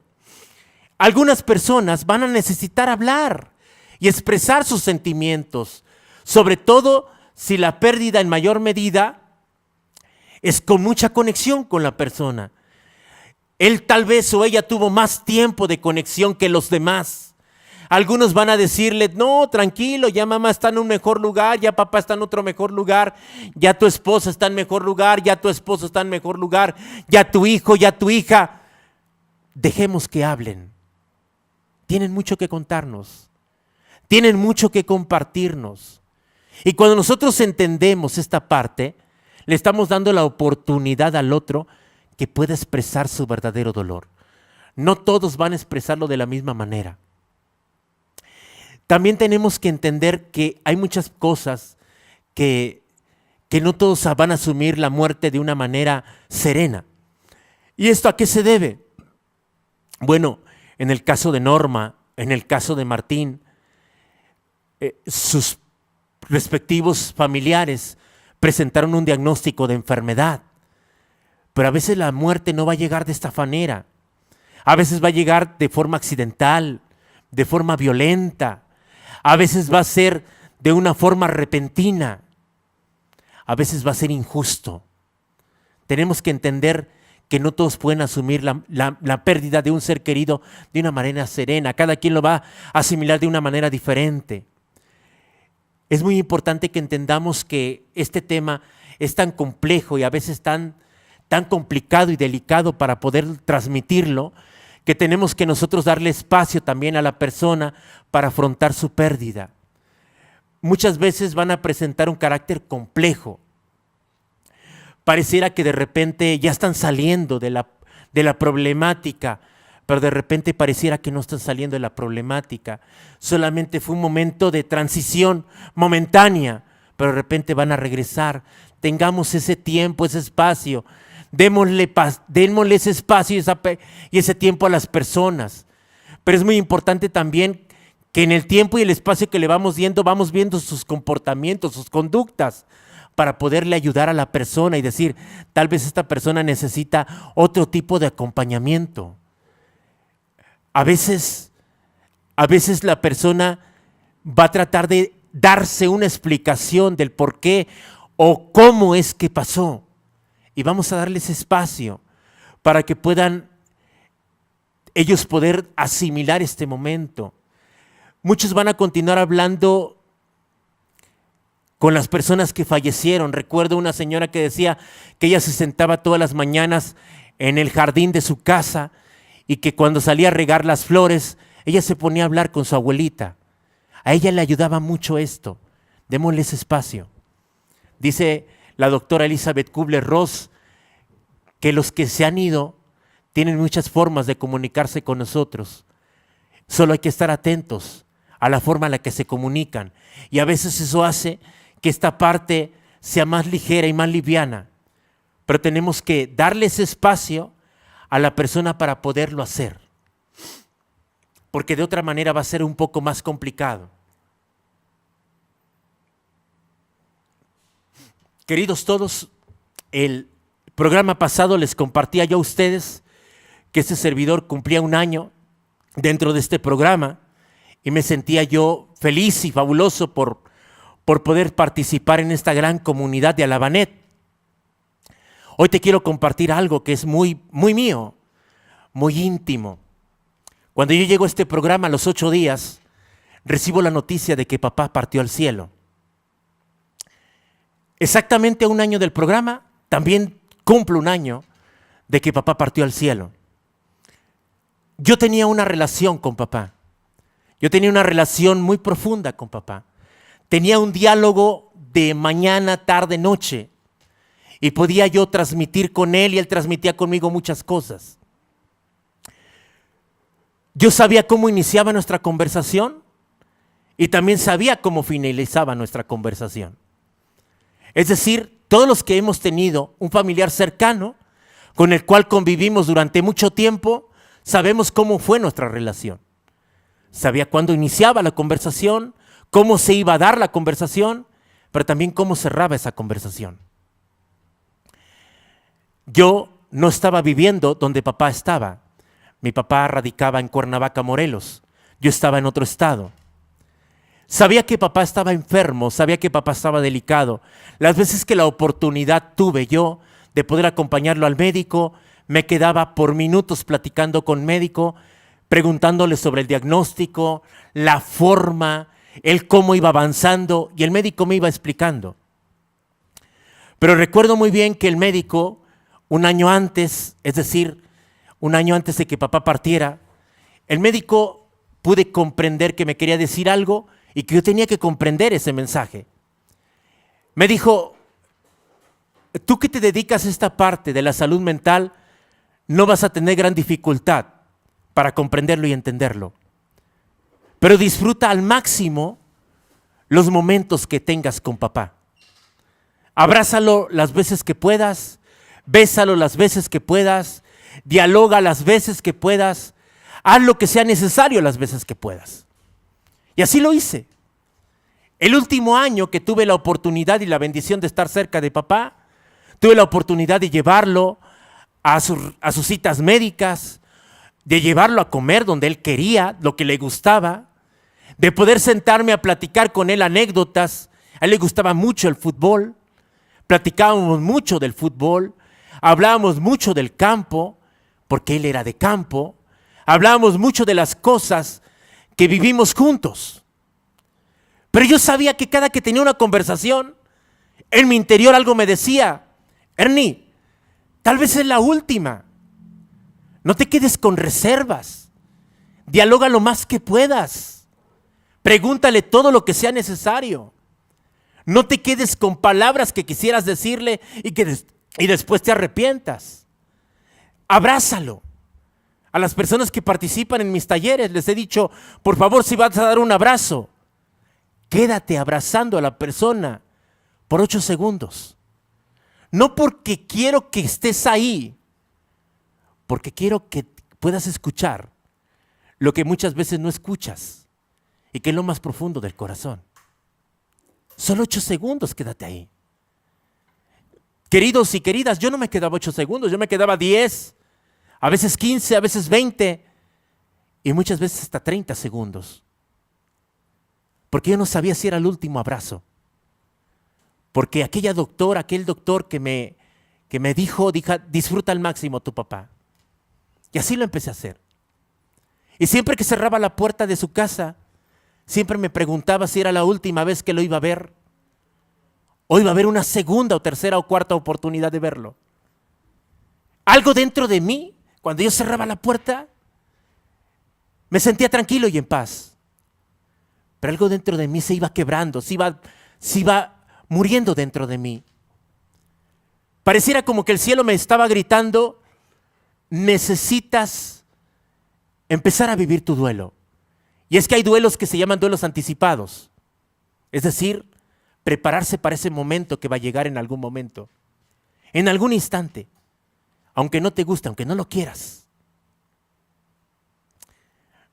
Algunas personas van a necesitar hablar y expresar sus sentimientos, sobre todo si la pérdida en mayor medida es con mucha conexión con la persona. Él tal vez o ella tuvo más tiempo de conexión que los demás. Algunos van a decirle, no, tranquilo, ya mamá está en un mejor lugar, ya papá está en otro mejor lugar, ya tu esposa está en mejor lugar, ya tu esposo está en mejor lugar, ya tu hijo, ya tu hija. Dejemos que hablen. Tienen mucho que contarnos, tienen mucho que compartirnos. Y cuando nosotros entendemos esta parte, le estamos dando la oportunidad al otro que pueda expresar su verdadero dolor. No todos van a expresarlo de la misma manera. También tenemos que entender que hay muchas cosas que no todos van a asumir la muerte de una manera serena. ¿Y esto a qué se debe? Bueno, en el caso de Norma, en el caso de Martín, sus respectivos familiares presentaron un diagnóstico de enfermedad. Pero a veces la muerte no va a llegar de esta manera. A veces va a llegar de forma accidental, de forma violenta. A veces va a ser de una forma repentina. A veces va a ser injusto. Tenemos que entender que no todos pueden asumir la pérdida de un ser querido de una manera serena. Cada quien lo va a asimilar de una manera diferente. Es muy importante que entendamos que este tema es tan complejo y a veces tan complicado y delicado para poder transmitirlo, que tenemos que nosotros darle espacio también a la persona para afrontar su pérdida. Muchas veces van a presentar un carácter complejo. Pareciera que de repente ya están saliendo de la problemática, pero de repente pareciera que no están saliendo de la problemática. Solamente fue un momento de transición momentánea, pero de repente van a regresar. Tengamos ese tiempo, ese espacio. Démosle ese espacio y ese tiempo a las personas. Pero es muy importante también que en el tiempo y el espacio que le vamos viendo sus comportamientos, sus conductas, para poderle ayudar a la persona y decir, tal vez esta persona necesita otro tipo de acompañamiento. A veces la persona va a tratar de darse una explicación del por qué o cómo es que pasó. Y vamos a darles espacio para que puedan ellos poder asimilar este momento. Muchos van a continuar hablando con las personas que fallecieron. Recuerdo una señora que decía que ella se sentaba todas las mañanas en el jardín de su casa y que cuando salía a regar las flores, ella se ponía a hablar con su abuelita. A ella le ayudaba mucho esto. Démosles espacio. Dice la doctora Elizabeth Kubler-Ross que los que se han ido tienen muchas formas de comunicarse con nosotros. Solo hay que estar atentos a la forma en la que se comunican. Y a veces eso hace que esta parte sea más ligera y más liviana. Pero tenemos que darle ese espacio a la persona para poderlo hacer. Porque de otra manera va a ser un poco más complicado. Queridos todos, el programa pasado les compartía yo a ustedes que este servidor cumplía 1 año dentro de este programa y me sentía yo feliz y fabuloso por poder participar en esta gran comunidad de Alabanet. Hoy te quiero compartir algo que es muy, muy mío, muy íntimo. Cuando yo llego a este programa a los 8 días, recibo la noticia de que papá partió al cielo. Exactamente a un año del programa, también cumplo un año de que papá partió al cielo. Yo tenía una relación con papá. Yo tenía una relación muy profunda con papá. Tenía un diálogo de mañana, tarde, noche. Y podía yo transmitir con él y él transmitía conmigo muchas cosas. Yo sabía cómo iniciaba nuestra conversación y también sabía cómo finalizaba nuestra conversación. Es decir, todos los que hemos tenido un familiar cercano con el cual convivimos durante mucho tiempo, sabemos cómo fue nuestra relación. Sabía cuándo iniciaba la conversación, cómo se iba a dar la conversación, pero también cómo cerraba esa conversación. Yo no estaba viviendo donde papá estaba. Mi papá radicaba en Cuernavaca, Morelos. Yo estaba en otro estado. Sabía que papá estaba enfermo, sabía que papá estaba delicado. Las veces que la oportunidad tuve yo de poder acompañarlo al médico, me quedaba por minutos platicando con médico, preguntándole sobre el diagnóstico, la forma, el cómo iba avanzando, y el médico me iba explicando. Pero recuerdo muy bien que el médico, un año antes, es decir, un año antes de que papá partiera, el médico pude comprender que me quería decir algo y que yo tenía que comprender ese mensaje. Me dijo, tú que te dedicas a esta parte de la salud mental, no vas a tener gran dificultad para comprenderlo y entenderlo. Pero disfruta al máximo los momentos que tengas con papá. Abrázalo las veces que puedas, bésalo las veces que puedas, dialoga las veces que puedas, haz lo que sea necesario las veces que puedas. Y así lo hice. El último año que tuve la oportunidad y la bendición de estar cerca de papá, tuve la oportunidad de llevarlo a sus citas médicas, de llevarlo a comer donde él quería, lo que le gustaba, de poder sentarme a platicar con él anécdotas. A él le gustaba mucho el fútbol, platicábamos mucho del fútbol, hablábamos mucho del campo, porque él era de campo, hablábamos mucho de las cosas que vivimos juntos. Pero yo sabía que cada que tenía una conversación, en mi interior algo me decía, Ernie, tal vez es la última. No te quedes con reservas. Dialoga lo más que puedas. Pregúntale todo lo que sea necesario. No te quedes con palabras que quisieras decirle y después te arrepientas. Abrázalo. A las personas que participan en mis talleres les he dicho, por favor, si vas a dar un abrazo, quédate abrazando a la persona por 8 segundos. No porque quiero que estés ahí, porque quiero que puedas escuchar lo que muchas veces no escuchas y que es lo más profundo del corazón. Solo 8 segundos, quédate ahí. Queridos y queridas, yo no me quedaba 8 segundos, yo me quedaba 10, a veces 15, a veces 20 y muchas veces hasta 30 segundos. Porque yo no sabía si era el último abrazo. Porque aquel doctor que me dijo, disfruta al máximo tu papá. Y así lo empecé a hacer. Y siempre que cerraba la puerta de su casa, siempre me preguntaba si era la última vez que lo iba a ver. O iba a haber una segunda o tercera o cuarta oportunidad de verlo. Algo dentro de mí, cuando yo cerraba la puerta, me sentía tranquilo y en paz. Pero algo dentro de mí se iba quebrando, se iba muriendo dentro de mí. Pareciera como que el cielo me estaba gritando, necesitas empezar a vivir tu duelo. Y es que hay duelos que se llaman duelos anticipados. Es decir, prepararse para ese momento que va a llegar en algún momento. En algún instante. Aunque no te guste, aunque no lo quieras.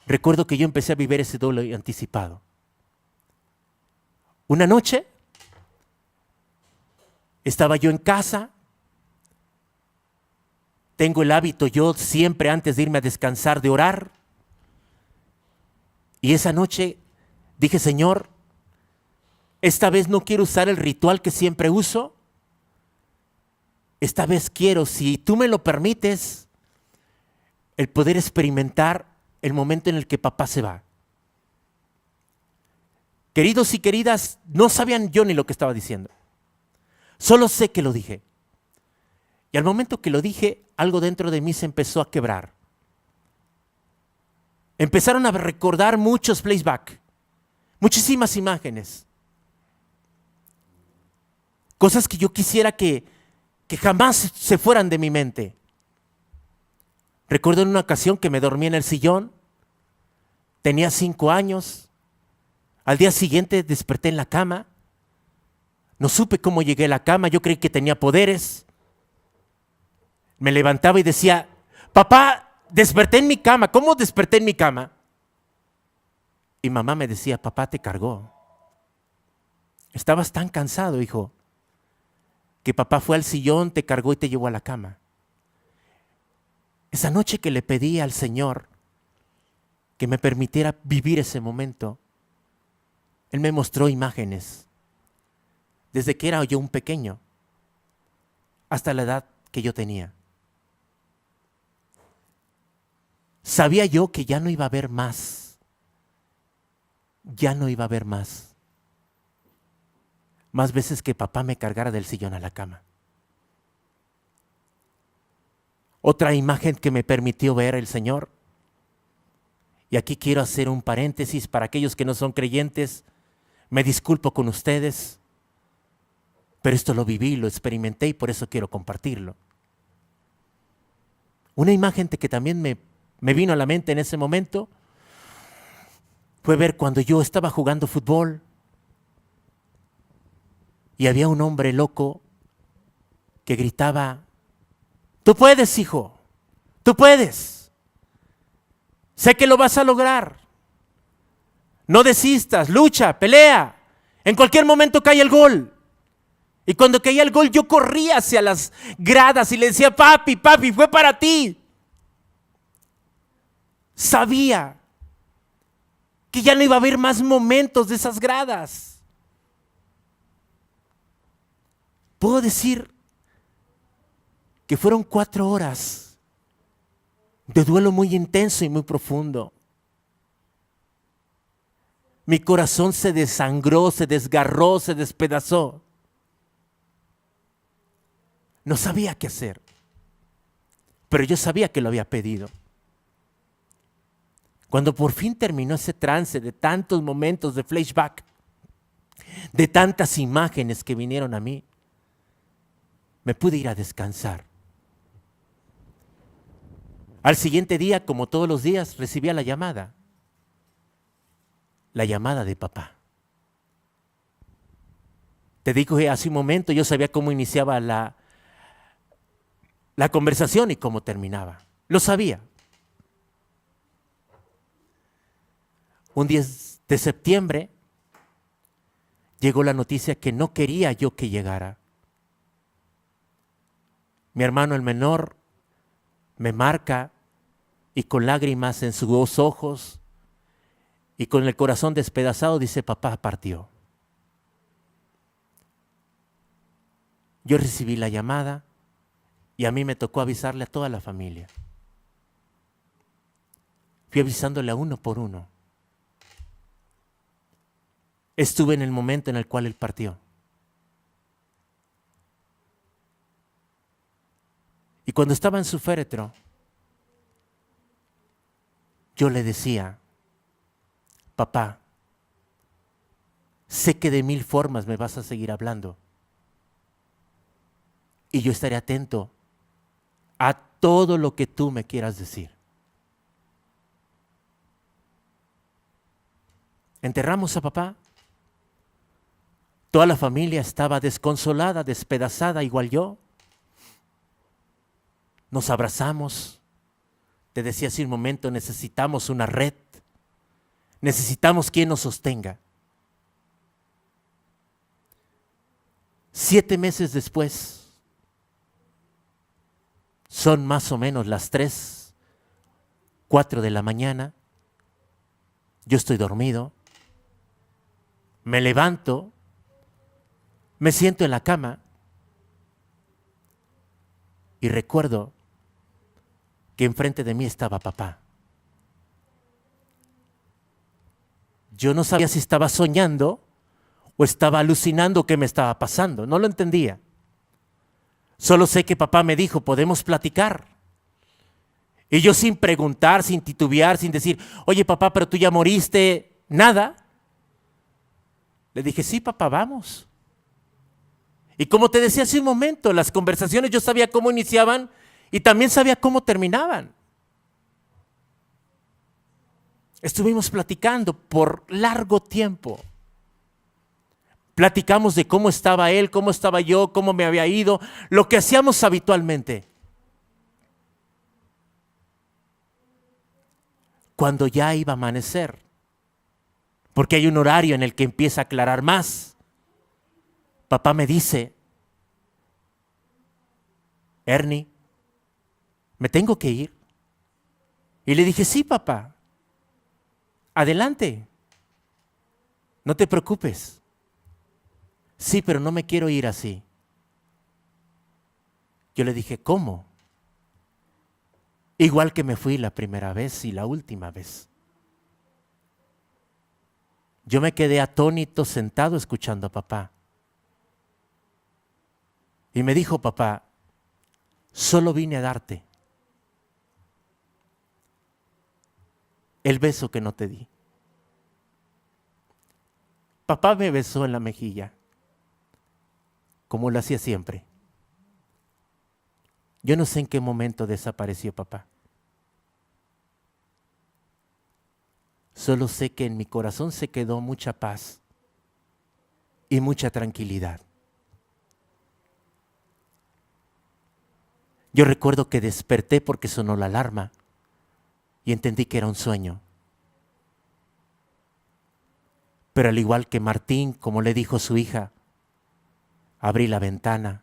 Recuerdo que yo empecé a vivir ese duelo anticipado. Una noche estaba yo en casa. Tengo el hábito yo siempre antes de irme a descansar de orar. Y esa noche dije, Señor, esta vez no quiero usar el ritual que siempre uso. esta vez quiero, si tú me lo permites, el poder experimentar el momento en el que papá se va. Queridos y queridas, no sabían yo ni lo que estaba diciendo. Solo sé que lo dije. Y al momento que lo dije, algo dentro de mí se empezó a quebrar. Empezaron a recordar muchos flashbacks, muchísimas imágenes. Cosas que yo quisiera que jamás se fueran de mi mente. Recuerdo en una ocasión que me dormí en el sillón, tenía 5 años, al día siguiente desperté en la cama, no supe cómo llegué a la cama, yo creí que tenía poderes. Me levantaba y decía, papá, desperté en mi cama. ¿Cómo desperté en mi cama? Y mamá me decía, papá te cargó. Estabas tan cansado, hijo, que papá fue al sillón, te cargó y te llevó a la cama. Esa noche que le pedí al Señor que me permitiera vivir ese momento, Él me mostró imágenes desde que era yo un pequeño hasta la edad que yo tenía. Sabía yo que ya no iba a haber más. Ya no iba a haber más. Más veces que papá me cargara del sillón a la cama. Otra imagen que me permitió ver el Señor, y aquí quiero hacer un paréntesis para aquellos que no son creyentes, me disculpo con ustedes, pero esto lo viví, lo experimenté y por eso quiero compartirlo. Una imagen que también me vino a la mente en ese momento fue ver cuando yo estaba jugando fútbol y había un hombre loco que gritaba, tú puedes, hijo, tú puedes, sé que lo vas a lograr, no desistas, lucha, pelea, en cualquier momento cae el gol. Y cuando caía el gol yo corría hacia las gradas y le decía, papi, papi, fue para ti. Sabía que ya no iba a haber más momentos de esas gradas. Puedo decir que fueron 4 horas de duelo muy intenso y muy profundo. Mi corazón se desangró, se desgarró, se despedazó. No sabía qué hacer, pero yo sabía que lo había pedido. Cuando por fin terminó ese trance de tantos momentos de flashback, de tantas imágenes que vinieron a mí, me pude ir a descansar. Al siguiente día, como todos los días, recibía la llamada de papá. Te digo que hace un momento yo sabía cómo iniciaba la conversación y cómo terminaba. Lo sabía. Un 10 de septiembre llegó la noticia que no quería yo que llegara. Mi hermano el menor me marca y con lágrimas en sus ojos y con el corazón despedazado dice, papá partió. Yo recibí la llamada y a mí me tocó avisarle a toda la familia. Fui avisándole a uno por uno. Estuve en el momento en el cual él partió. Y cuando estaba en su féretro, yo le decía, papá, sé que de 1000 formas me vas a seguir hablando. Y yo estaré atento a todo lo que tú me quieras decir. Enterramos a papá. Toda la familia estaba desconsolada, despedazada, igual yo. Nos abrazamos. Te decía hace un momento, necesitamos una red. Necesitamos quien nos sostenga. 7 meses después, son más o menos las 3, 4 de la mañana. Yo estoy dormido. Me levanto. Me siento en la cama Y recuerdo que enfrente de mí estaba papá. Yo no sabía si estaba soñando o estaba alucinando qué me estaba pasando. No lo entendía. Solo sé que papá me dijo, podemos platicar. Y yo sin preguntar, sin titubear, sin decir, oye papá, pero tú ya moriste, nada. Le dije, sí papá, vamos. Y como te decía hace un momento, las conversaciones yo sabía cómo iniciaban y también sabía cómo terminaban. Estuvimos platicando por largo tiempo. Platicamos de cómo estaba él, cómo estaba yo, cómo me había ido, lo que hacíamos habitualmente. Cuando ya iba a amanecer, porque hay un horario en el que empieza a aclarar más, papá me dice, Ernie, ¿me tengo que ir? Y le dije, sí papá, adelante, no te preocupes. Sí, pero no me quiero ir así. Yo le dije, ¿cómo? Igual que me fui la primera vez y la última vez. Yo me quedé atónito sentado escuchando a papá. Y me dijo papá, solo vine a darte el beso que no te di. Papá me besó en la mejilla, como lo hacía siempre. Yo no sé en qué momento desapareció papá. Solo sé que en mi corazón se quedó mucha paz y mucha tranquilidad. Yo recuerdo que desperté porque sonó la alarma y entendí que era un sueño. Pero al igual que Martín, como le dijo su hija, abrí la ventana,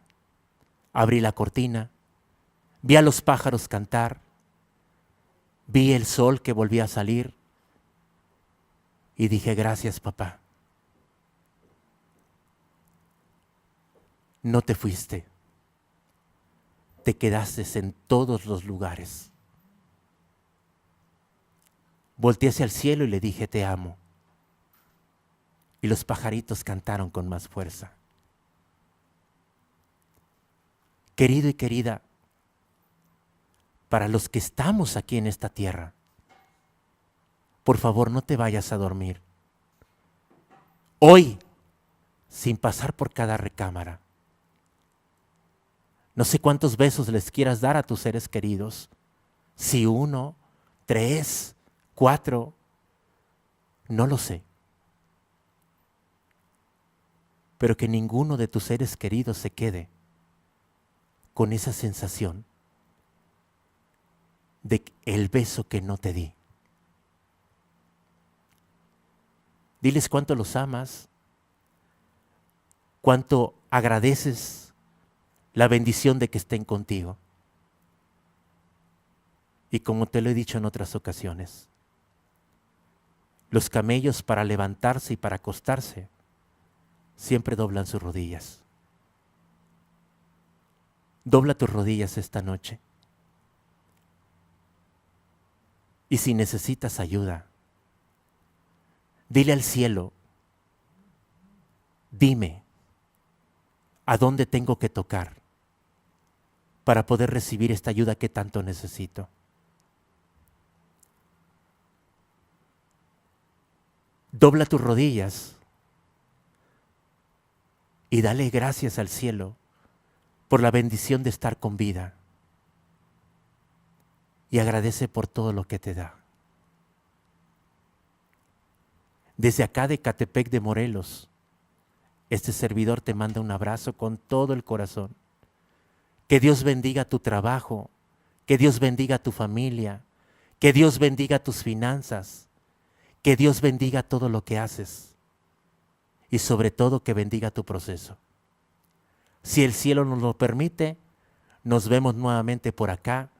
abrí la cortina, vi a los pájaros cantar, vi el sol que volvía a salir y dije, gracias papá. No te fuiste, te quedaste en todos los lugares. Volteé hacia el cielo y le dije, te amo. Y los pajaritos cantaron con más fuerza. Querido y querida, para los que estamos aquí en esta tierra, por favor no te vayas a dormir. Hoy, sin pasar por cada recámara, no sé cuántos besos les quieras dar a tus seres queridos. Si 1, 3, 4, no lo sé. Pero que ninguno de tus seres queridos se quede con esa sensación de el beso que no te di. Diles cuánto los amas, cuánto agradeces la bendición de que estén contigo. Y como te lo he dicho en otras ocasiones, los camellos para levantarse y para acostarse siempre doblan sus rodillas. Dobla tus rodillas esta noche. Y si necesitas ayuda, dile al cielo, dime a dónde tengo que tocar para poder recibir esta ayuda que tanto necesito. Dobla tus rodillas y dale gracias al cielo por la bendición de estar con vida. Y agradece por todo lo que te da. Desde acá de Catepec de Morelos, este servidor te manda un abrazo con todo el corazón. Que Dios bendiga tu trabajo, que Dios bendiga tu familia, que Dios bendiga tus finanzas, que Dios bendiga todo lo que haces y sobre todo que bendiga tu proceso. Si el cielo nos lo permite, nos vemos nuevamente por acá